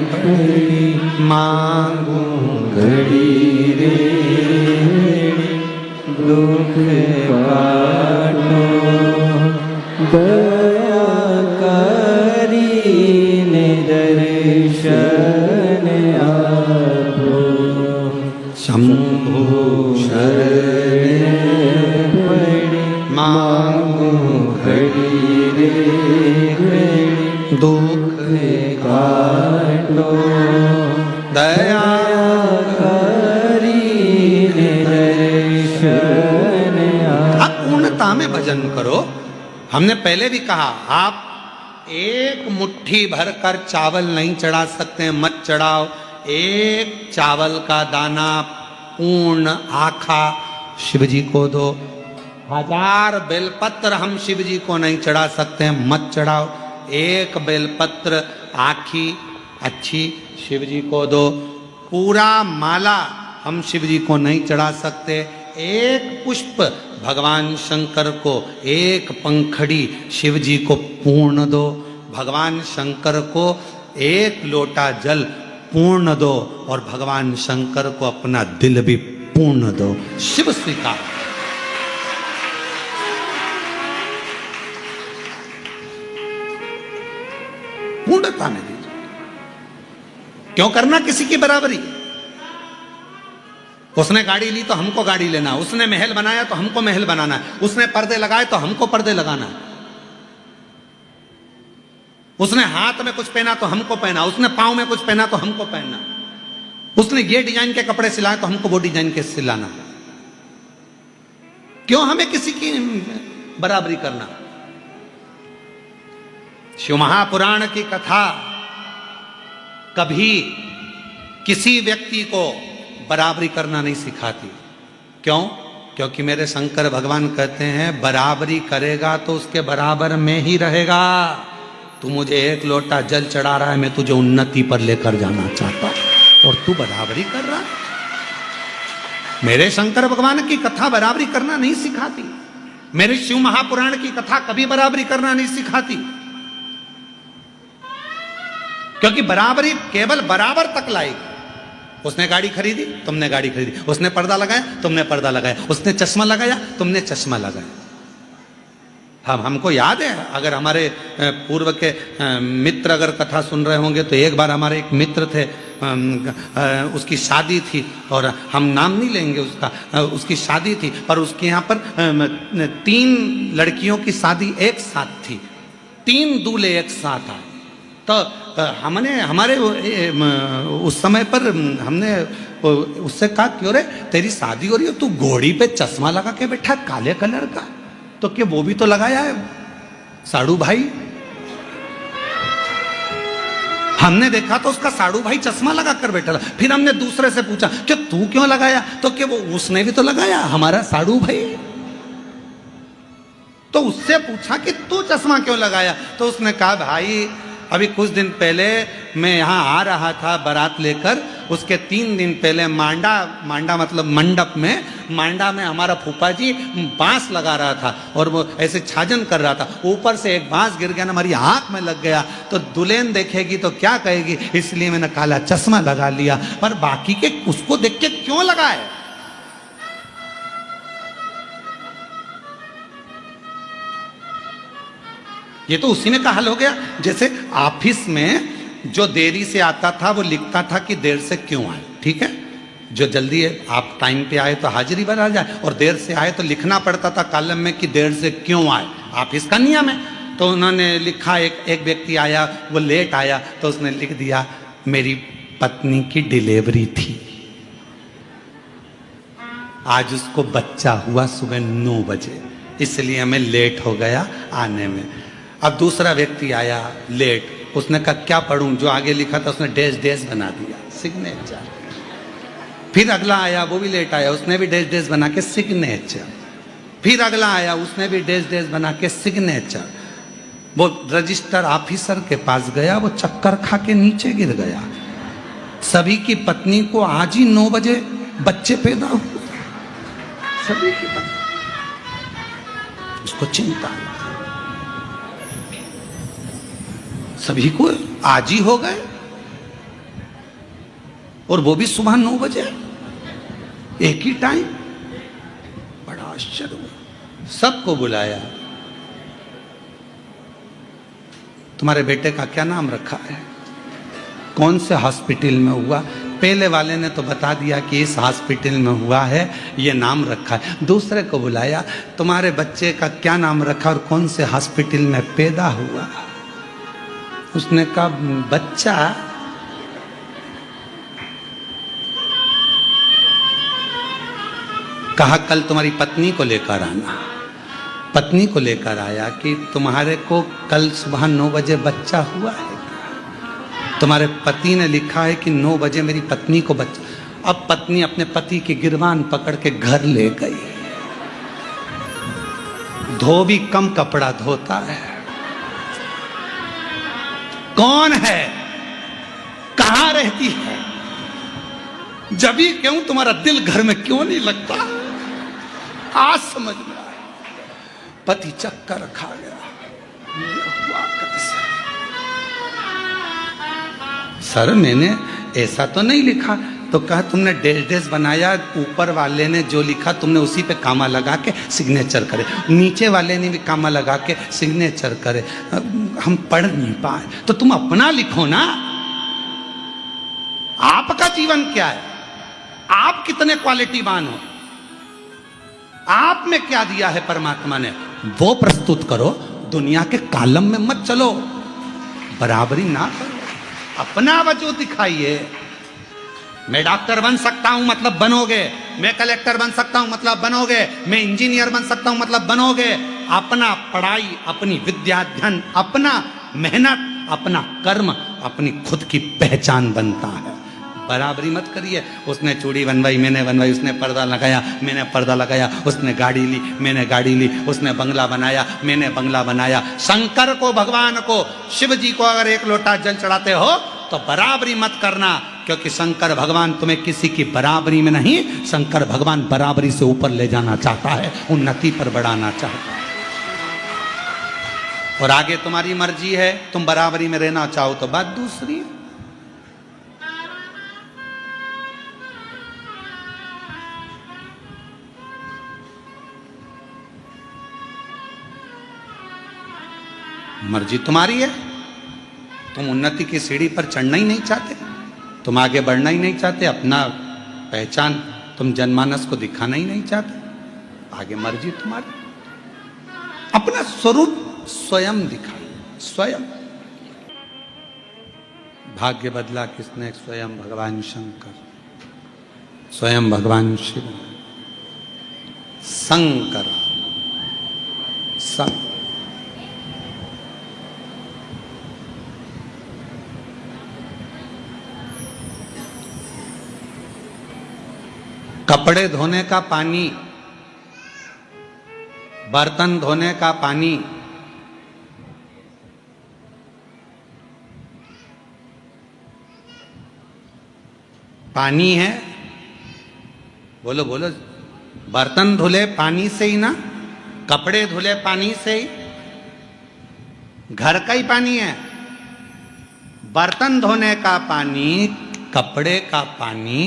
पड़ी मांगू घड़ी रे, दुख काटो दया करीने दर्शन आपो, शंभु शरणे पड़ी मांगू घड़ी रे, दुख काटो दया करीने दर्शन आप पूर्णता में भजन करो। हमने पहले भी कहा, आप एक मुट्ठी भरकर चावल नहीं चढ़ा सकते, मत चढ़ाओ। एक चावल का दाना पूर्ण आखा शिव जी को दो। 1000 बेलपत्र हम शिव जी को नहीं चढ़ा सकते, मत चढ़ाओ। एक बेलपत्र आखी अच्छी शिव जी को दो। पूरा माला हम शिव जी को नहीं चढ़ा सकते। एक पुष्प भगवान शंकर को, एक पंखड़ी शिव जी को पूर्ण दो। भगवान शंकर को एक लोटा जल पूर्ण दो, और भगवान शंकर को अपना दिल भी पूर्ण दो। शिव स्वीकार। पूर्णता में दीजिए। क्यों करना किसी की बराबरी? उसने गाड़ी ली तो हमको गाड़ी लेना, उसने महल बनाया तो हमको महल बनाना है, उसने पर्दे लगाए तो हमको पर्दे लगाना है, उसने हाथ में कुछ पहना तो हमको पहना, उसने पांव में कुछ पहना तो हमको पहनना, उसने ये डिजाइन के कपड़े सिलाए तो हमको वो डिजाइन के सिलाना। क्यों हमें किसी की बराबरी करना? शिव महापुराण की कथा कभी किसी व्यक्ति को बराबरी करना नहीं सिखाती। क्यों? क्योंकि मेरे शंकर भगवान कहते हैं, बराबरी करेगा तो उसके बराबर में ही रहेगा। तू मुझे एक लोटा जल चढ़ा रहा है, मैं तुझे उन्नति पर लेकर जाना चाहता हूं, और तू बराबरी कर रहा है। मेरे शंकर भगवान की कथा बराबरी करना नहीं सिखाती। मेरे शिव महापुराण की कथा कभी बराबरी करना नहीं सिखाती, क्योंकि बराबरी केवल बराबर तक लाएगी। उसने गाड़ी खरीदी, तुमने गाड़ी खरीदी। उसने पर्दा लगाया, तुमने पर्दा लगाया। उसने चश्मा लगाया, तुमने चश्मा लगाया। हमको याद है, अगर हमारे पूर्व के मित्र अगर कथा सुन रहे होंगे तो एक बार हमारे एक मित्र थे, उसकी शादी थी और हम नाम नहीं लेंगे उसका, उसकी शादी थी पर उसके यहाँ पर 3 लड़कियों की शादी एक साथ थी, 3 दूल्हे एक साथ आए। तो हमने हमारे उस समय पर हमने उससे कहा, क्यों रे तेरी शादी हो रही है, तू घोड़ी पे चश्मा लगा के बैठा काले कलर का, तो क्या वो भी तो लगाया है साड़ू भाई? हमने देखा तो उसका साड़ू भाई चश्मा लगा कर बैठा था। फिर हमने दूसरे से पूछा कि तू क्यों लगाया, तो क्या वो उसने भी तो लगाया हमारा साड़ू भाई। तो उससे पूछा कि तू चश्मा क्यों लगाया, तो उसने कहा भाई अभी कुछ दिन पहले मैं यहाँ आ रहा था बारात लेकर, उसके 3 दिन पहले मांडा मतलब मंडप में, मांडा में हमारा फूफा जी बांस लगा रहा था और वो ऐसे छाजन कर रहा था, ऊपर से एक बांस गिर गया ना, हमारी आंख में लग गया, तो दुल्हन देखेगी तो क्या कहेगी, इसलिए मैंने काला चश्मा लगा लिया। पर बाकी के उसको देख के क्यों लगाए? ये तो उसी में का हल हो गया। जैसे ऑफिस में जो देरी से आता था वो लिखता था कि देर से क्यों आए, ठीक है, जो जल्दी है आप टाइम पे आए तो हाजिरी बना जाए, और देर से आए तो लिखना पड़ता था कॉलम में कि देर से क्यों आए, ऑफिस का नियम है। तो उन्होंने लिखा, एक व्यक्ति आया वो लेट आया, तो उसने लिख दिया मेरी पत्नी की डिलीवरी थी, आज उसको बच्चा हुआ सुबह 9 बजे, इसलिए मैं लेट हो गया आने में। अब दूसरा व्यक्ति आया लेट, उसने कहा क्या पढ़ूं, जो आगे लिखा था उसने डैश डैश बना दिया, सिग्नेचर। फिर अगला आया वो भी लेट आया, उसने भी डैश डैश बना के सिग्नेचर। फिर अगला आया उसने भी डैश डैश बना के सिग्नेचर। वो रजिस्टर ऑफिसर के पास गया, वो चक्कर खा के नीचे गिर गया। सभी की पत्नी को आज ही 9 बजे बच्चे पैदा हुए, सभी की पत्नी, उसको चिंता, सभी को आज ही हो गए, और वो भी सुबह 9 बजे, एक ही टाइम। बड़ा आश्चर्य हुआ। सबको बुलाया, तुम्हारे बेटे का क्या नाम रखा है, कौन से हॉस्पिटल में हुआ? पहले वाले ने तो बता दिया कि इस हॉस्पिटल में हुआ है, ये नाम रखा है। दूसरे को बुलाया, तुम्हारे बच्चे का क्या नाम रखा और कौन से हॉस्पिटल में पैदा हुआ? उसने कहा बच्चा कहा कल तुम्हारी पत्नी को लेकर आना। पत्नी को लेकर आया कि तुम्हारे को कल सुबह 9 बजे बच्चा हुआ है क्या? तुम्हारे पति ने लिखा है कि 9 बजे मेरी पत्नी को बच्चा। अब पत्नी अपने पति की गिरबान पकड़ के घर ले गई। धोबी कम कपड़ा धोता है। कौन है, कहां रहती है, जबी क्यों तुम्हारा दिल घर में क्यों नहीं लगता? आज समझ में आया। पति चक्कर खा गया, हुआ कैसे? सर मैंने ऐसा तो नहीं लिखा। तो कहा तुमने डैश डैश बनाया, ऊपर वाले ने जो लिखा तुमने उसी पे कामा लगा के सिग्नेचर करे, नीचे वाले ने भी कामा लगा के सिग्नेचर करे। हम पढ़ नहीं पाए, तो तुम अपना लिखो ना। आपका जीवन क्या है, आप कितने क्वालिटीवान हो, आप में क्या दिया है परमात्मा ने, वो प्रस्तुत करो। दुनिया के कॉलम में मत चलो, बराबरी ना करो, अपना वजूद दिखाइए। मैं डॉक्टर बन सकता हूं मतलब बनोगे, मैं कलेक्टर बन सकता हूं मतलब बनोगे, मैं इंजीनियर बन सकता हूं मतलब बनोगे। अपना पढ़ाई, अपनी विद्या धन, अपना मेहनत, अपना कर्म, अपनी खुद की पहचान बनता है। बराबरी मत करिए। उसने चूड़ी बनवाई, मैंने बनवाई, उसने पर्दा लगाया, मैंने पर्दा लगाया, उसने गाड़ी ली, मैंने गाड़ी ली, उसने बंगला बनाया, मैंने बंगला बनाया। शंकर को, भगवान को, शिव जी को अगर 1 लोटा जल चढ़ाते हो तो बराबरी मत करना, क्योंकि शंकर भगवान तुम्हें किसी की बराबरी में नहीं, शंकर भगवान बराबरी से ऊपर ले जाना चाहता है, उन्नति पर बढ़ाना चाहता है। और आगे तुम्हारी मर्जी है, तुम बराबरी में रहना चाहो तो बात दूसरी। मर्जी तुम्हारी है। तुम उन्नति की सीढ़ी पर चढ़ना ही नहीं चाहते, तुम आगे बढ़ना ही नहीं चाहते, अपना पहचान तुम जनमानस को दिखाना ही नहीं चाहते, आगे मर्जी तुम्हारी। अपना स्वरूप स्वयं दिखाओ, स्वयं। भाग्य बदला किसने? स्वयं भगवान शंकर, स्वयं भगवान शिव। शंकर संग कपड़े धोने का पानी, बर्तन धोने का पानी, पानी है। बोलो बोलो, बर्तन धुले पानी से ही ना, कपड़े धुले पानी से ही, घर का ही पानी है। बर्तन धोने का पानी, कपड़े का पानी,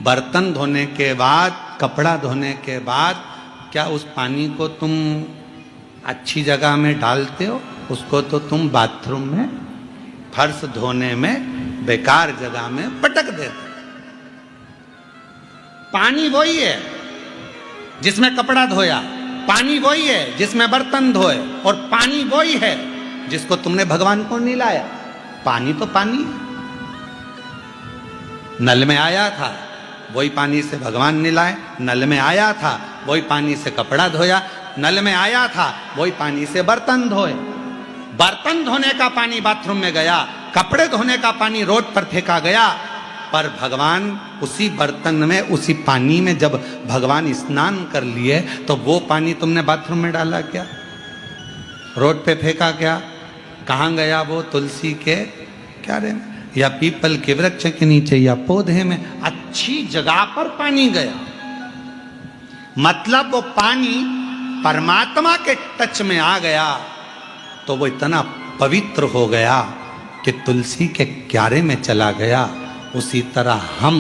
बर्तन धोने के बाद, कपड़ा धोने के बाद, क्या उस पानी को तुम अच्छी जगह में डालते हो? उसको तो तुम बाथरूम में, फर्श धोने में बेकार जगह में पटक देते हो। पानी वही है जिसमें कपड़ा धोया, पानी वही है जिसमें बर्तन धोए, और पानी वही है जिसको तुमने भगवान को नहलाया। पानी तो पानी है। नल में आया था वही पानी से भगवान नहलाए, नल में आया था वही पानी से कपड़ा धोया, नल में आया था वही पानी से बर्तन धोए। बर्तन धोने का पानी बाथरूम में गया, कपड़े धोने का पानी रोड पर फेंका गया, पर भगवान उसी बर्तन में, उसी पानी में जब भगवान स्नान कर लिए तो वो पानी तुमने बाथरूम में डाला क्या? रोड पे फेंका क्या? कहाँ गया वो? तुलसी के क्यारे में, या पीपल के वृक्ष के नीचे, या पौधे में, अच्छी जगह पर पानी गया। मतलब वो पानी परमात्मा के टच में आ गया तो वो इतना पवित्र हो गया कि तुलसी के क्यारे में चला गया। उसी तरह हम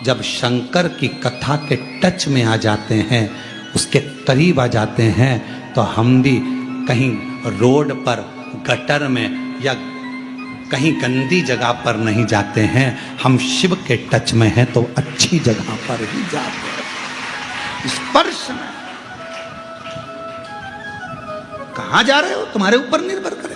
जब शंकर की कथा के टच में आ जाते हैं, उसके करीब आ जाते हैं, तो हम भी कहीं रोड पर, गटर में, या कहीं गंदी जगह पर नहीं जाते हैं। हम शिव के टच में हैं तो अच्छी जगह पर ही जाते हैं। स्पर्श में कहां जा रहे हो तुम्हारे ऊपर निर्भर करे।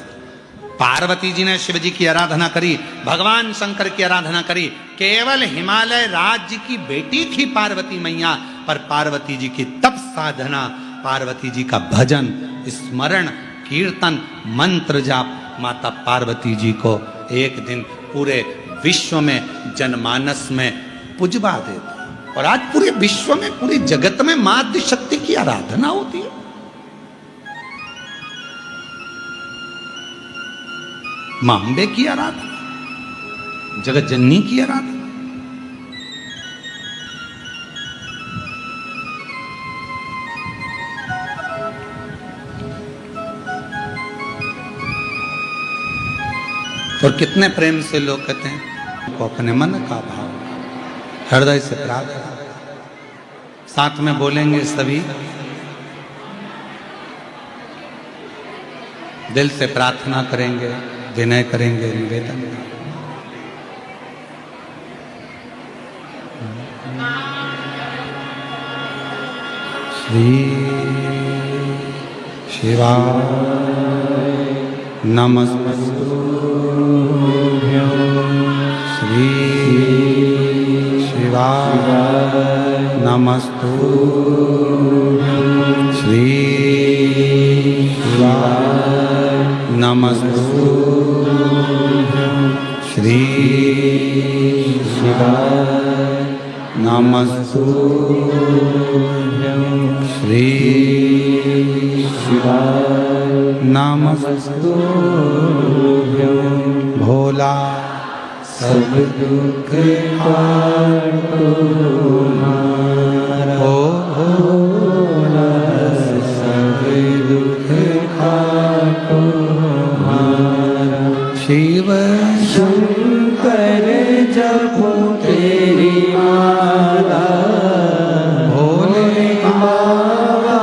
पार्वती जी ने शिव जी की आराधना करी, भगवान शंकर की आराधना करी। केवल हिमालय राज्य की बेटी थी पार्वती मैया, पर पार्वती जी की तप साधना, पार्वती जी का भजन, स्मरण, कीर्तन, मंत्र जाप माता पार्वती जी को एक दिन पूरे विश्व में, जनमानस में पुजवा देते। और आज पूरे विश्व में, पूरे जगत में मां आदि शक्ति की आराधना होती है। मां अम्बे की आराधना, जगत जननी की आराधना। और कितने प्रेम से लोग कहते हैं को अपने मन का भाव हृदय से प्रार्थना, साथ में बोलेंगे सभी, दिल से प्रार्थना करेंगे, विनय करेंगे, निवेदन। श्री शिवाय नमस्तुभ्यं। श्री शिवाय नमस्तुभ्यं। श्री शिवाय नमस्तुभ्यं। श्री शिवाय नमस्तुभ्यं। श्री शिवाय नमस्तुभ्यं। भोला सब दुख काटो हमारा, भोला सब दुख काटो हमारा। शिव शंकर जपो तेरी माला, भोले बाबा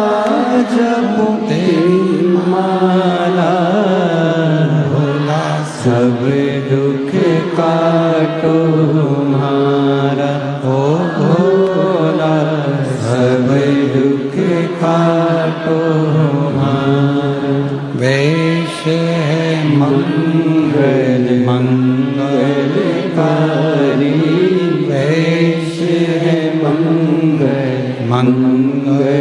जपो तेरी माला। काटो हार। वेश है मंगल मंगलकारी, वेश है मंगल मंगलकारी।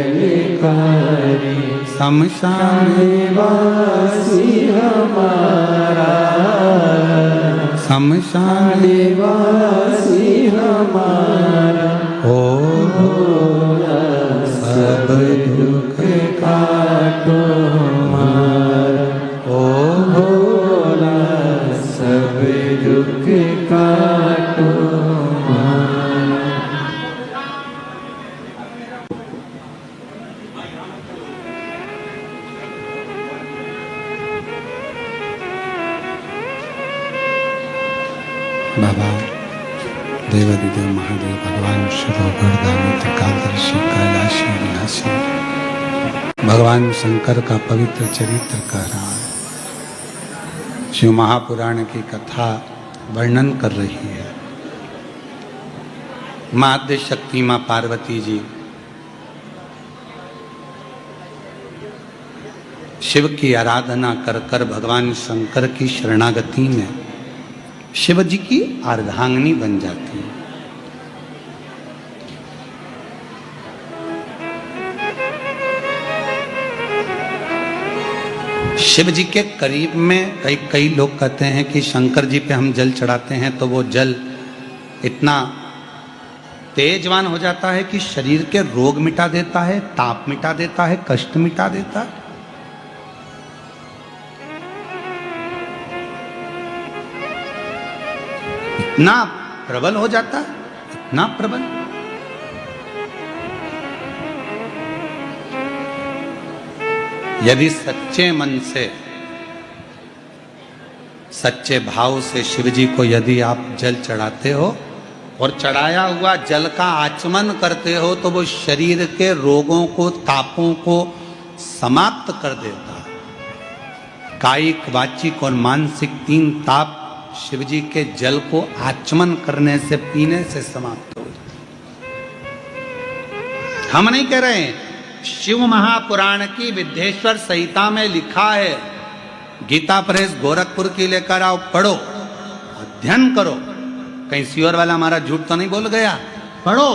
शमशान वासी हमारा, शमशान वासी हमारा, हो सब दुख काटो हमारा। हो भोला सब दुख काटो हमारा। बाबा देवादिदेव महादेव भगवान शिवगढ़दानी त्रिकालदर्शी कैलाशी विनाशी भगवान शंकर का पवित्र चरित्र कह रहा है। शिव महापुराण की कथा वर्णन कर रही है। मां आद्य शक्ति मां पार्वती जी शिव की आराधना कर कर भगवान शंकर की शरणागति में शिव जी की अर्धांगिनी बन जाती है। शिव जी के करीब में कई लोग कहते हैं कि शंकर जी पे हम जल चढ़ाते हैं तो वो जल इतना तेजवान हो जाता है कि शरीर के रोग मिटा देता है, ताप मिटा देता है, कष्ट मिटा देता है। इतना प्रबल हो जाता है, इतना प्रबल। यदि सच्चे मन से, सच्चे भाव से शिव जी को यदि आप जल चढ़ाते हो और चढ़ाया हुआ जल का आचमन करते हो तो वो शरीर के रोगों को, तापों को समाप्त कर देता है। कायिक, वाचिक और मानसिक 3 ताप शिव जी के जल को आचमन करने से, पीने से समाप्त हो जाते। हम नहीं कह रहे हैं, शिव महापुराण की विद्येश्वर संहिता में लिखा है। गीता प्रेस गोरखपुर की लेकर आओ, पढ़ो, अध्ययन करो। कहीं सियोर वाला हमारा झूठ तो नहीं बोल गया? पढ़ो,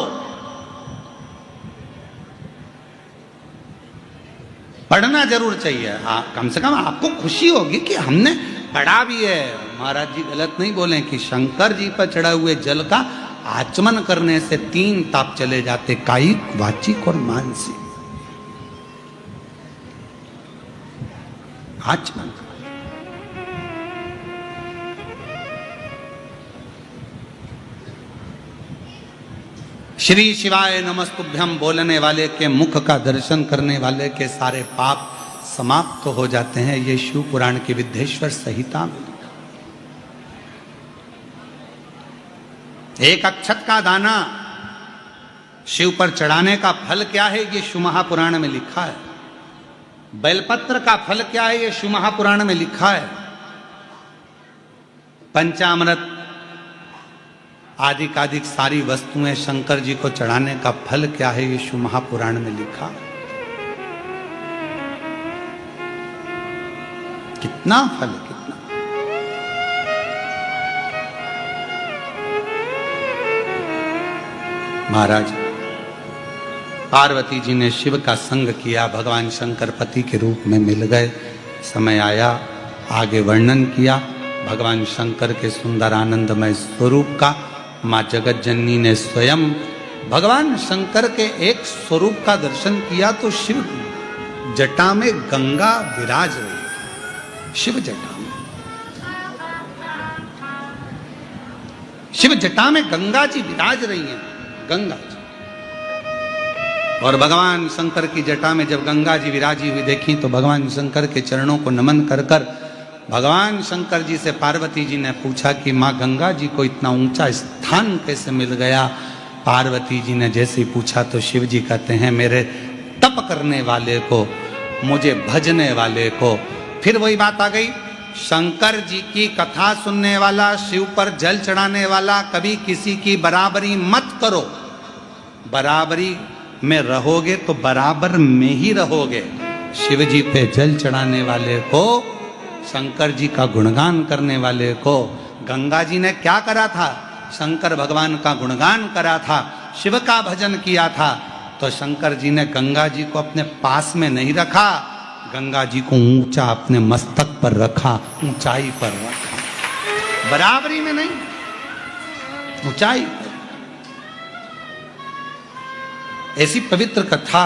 पढ़ना जरूर चाहिए। कम से कम आपको खुशी होगी कि हमने पढ़ा भी है। महाराज जी गलत नहीं बोले कि शंकर जी पर चढ़ा हुए जल का आचमन करने से 3 ताप चले जाते, कायिक, वाचिक और मानसिक। आचमन। श्री शिवाय नमस्तुभ्यम बोलने वाले के मुख का दर्शन करने वाले के सारे पाप समाप्त हो जाते हैं। ये शिव पुराण की विद्येश्वर संहिता में। एक अक्षत का दाना शिव पर चढ़ाने का फल क्या है, ये शिव महापुराण में लिखा है। बेलपत्र का फल क्या है, ये शिव महापुराण में लिखा है। पंचामृत आदि सारी वस्तुएं शंकर जी को चढ़ाने का फल क्या है, ये शिव महापुराण में लिखा है। कितना फल, कितना। महाराज पार्वती जी ने शिव का संग किया, भगवान शंकर पति के रूप में मिल गए। समय आया, आगे वर्णन किया भगवान शंकर के सुंदर आनंदमय स्वरूप का। माँ जगत जननी ने स्वयं भगवान शंकर के एक स्वरूप का दर्शन किया तो शिव जटा में गंगा विराज रही। शिव जटा में, शिव जटा में गंगा जी विराज रही हैं। गंगा जी और भगवान शंकर की जटा में जब गंगा जी विराजी हुई देखी तो भगवान शंकर के चरणों को नमन कर कर भगवान शंकर जी से पार्वती जी ने पूछा कि माँ गंगा जी को इतना ऊंचा स्थान कैसे मिल गया। पार्वती जी ने जैसे ही पूछा तो शिव जी कहते हैं मेरे तप करने वाले को, मुझे भजने वाले को। फिर वही बात आ गई, शंकर जी की कथा सुनने वाला, शिव पर जल चढ़ाने वाला, कभी किसी की बराबरी मत करो। बराबरी में रहोगे तो बराबर में ही रहोगे। शिव जी पे जल चढ़ाने वाले को, शंकर जी का गुणगान करने वाले को, गंगा जी ने क्या करा था? शंकर भगवान का गुणगान करा था, शिव का भजन किया था। तो शंकर जी ने गंगा जी को अपने पास में नहीं रखा, गंगा जी को ऊंचा अपने मस्तक पर रखा, ऊंचाई पर रखा, बराबरी में नहीं, ऊंचाई। ऐसी पवित्र कथा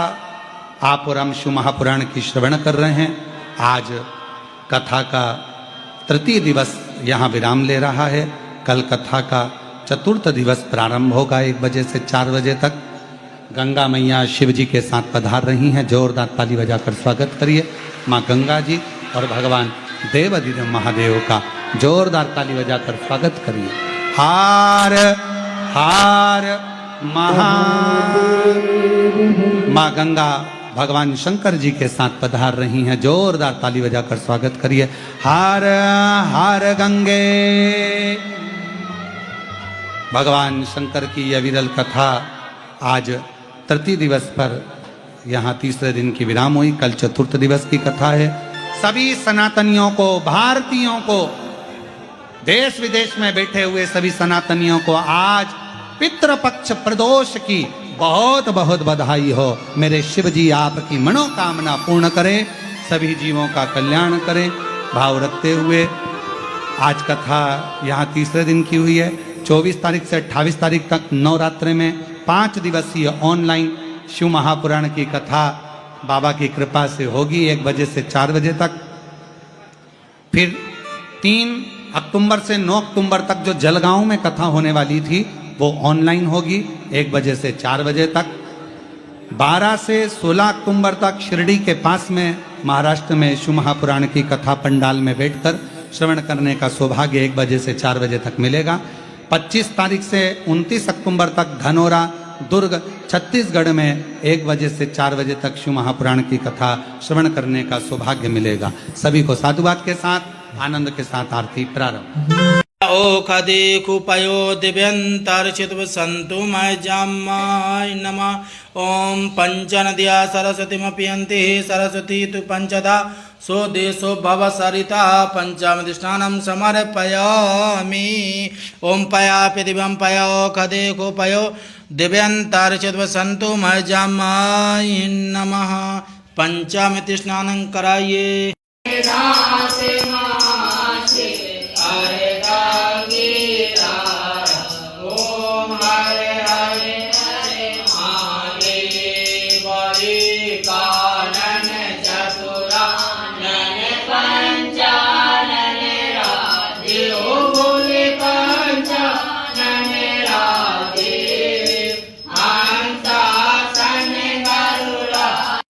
आप और हम शिव महापुराण की श्रवण कर रहे हैं। आज कथा का तृतीय दिवस यहाँ विराम ले रहा है। कल कथा का चतुर्थ दिवस प्रारंभ होगा 1 बजे से 4 बजे तक। गंगा मैया शिव जी के साथ पधार रही हैं। जोरदार ताली बजाकर स्वागत करिए माँ गंगा जी और भगवान देवाधिदेव महादेव का। जोरदार ताली बजाकर स्वागत करिए। हार हार महादेव। माँ गंगा भगवान शंकर जी के साथ पधार रही हैं। जोरदार ताली बजाकर स्वागत करिए। हार हार गंगे। भगवान शंकर की यह विरल कथा आज तृतीय दिवस पर यहाँ तीसरे दिन की विराम हुई। कल चतुर्थ दिवस की कथा है। सभी सनातनियों को, भारतीयों को, देश विदेश में बैठे हुए सभी सनातनियों को आज पितृपक्ष प्रदोष की बहुत बहुत बधाई हो। मेरे शिव जी आपकी मनोकामना पूर्ण करें, सभी जीवों का कल्याण करें। भाव रखते हुए आज कथा यहाँ तीसरे दिन की हुई है। 24 तारीख से 28 तारीख तक नवरात्रि में 5 दिवसीय ऑनलाइन शिव महापुराण की कथा बाबा की कृपा से होगी 1 बजे से 4 बजे तक। फिर 3 अक्टूबर से 9 अक्टूबर तक जो जलगांव में कथा होने वाली थी वो ऑनलाइन होगी 1 बजे से 4 बजे तक। 12 से 16 अक्टूबर तक शिरडी के पास में महाराष्ट्र में शिव महापुराण की कथा पंडाल में बैठकर श्रवण करने का सौभाग्य 1 बजे से 4 बजे तक मिलेगा। 25 तारीख से 29 अक्टूबर तक धनोरा, दुर्ग, छत्तीसगढ़ में 1 बजे से 4 बजे तक शिव महापुराण की कथा श्रवण करने का सौभाग्य मिलेगा। सभी को साधुवाद के साथ, आनंद के साथ आरती प्रारंभ। ओखदे कुपयो दिव्यंतर्चित्व संतु मय जामाय नमः। ओम पंचनद्या सरस्वतीमपियन्ति सरस्वती तु पंचदा सो देशो भव सरिता पंचामृष्टानं समर्पयामि। ओम पयापि दिव्यं पयो खदे कुपयो दिव्यंतर्चित्व संतु मय जामाय नमः। पंचामृत स्नानं कराइए।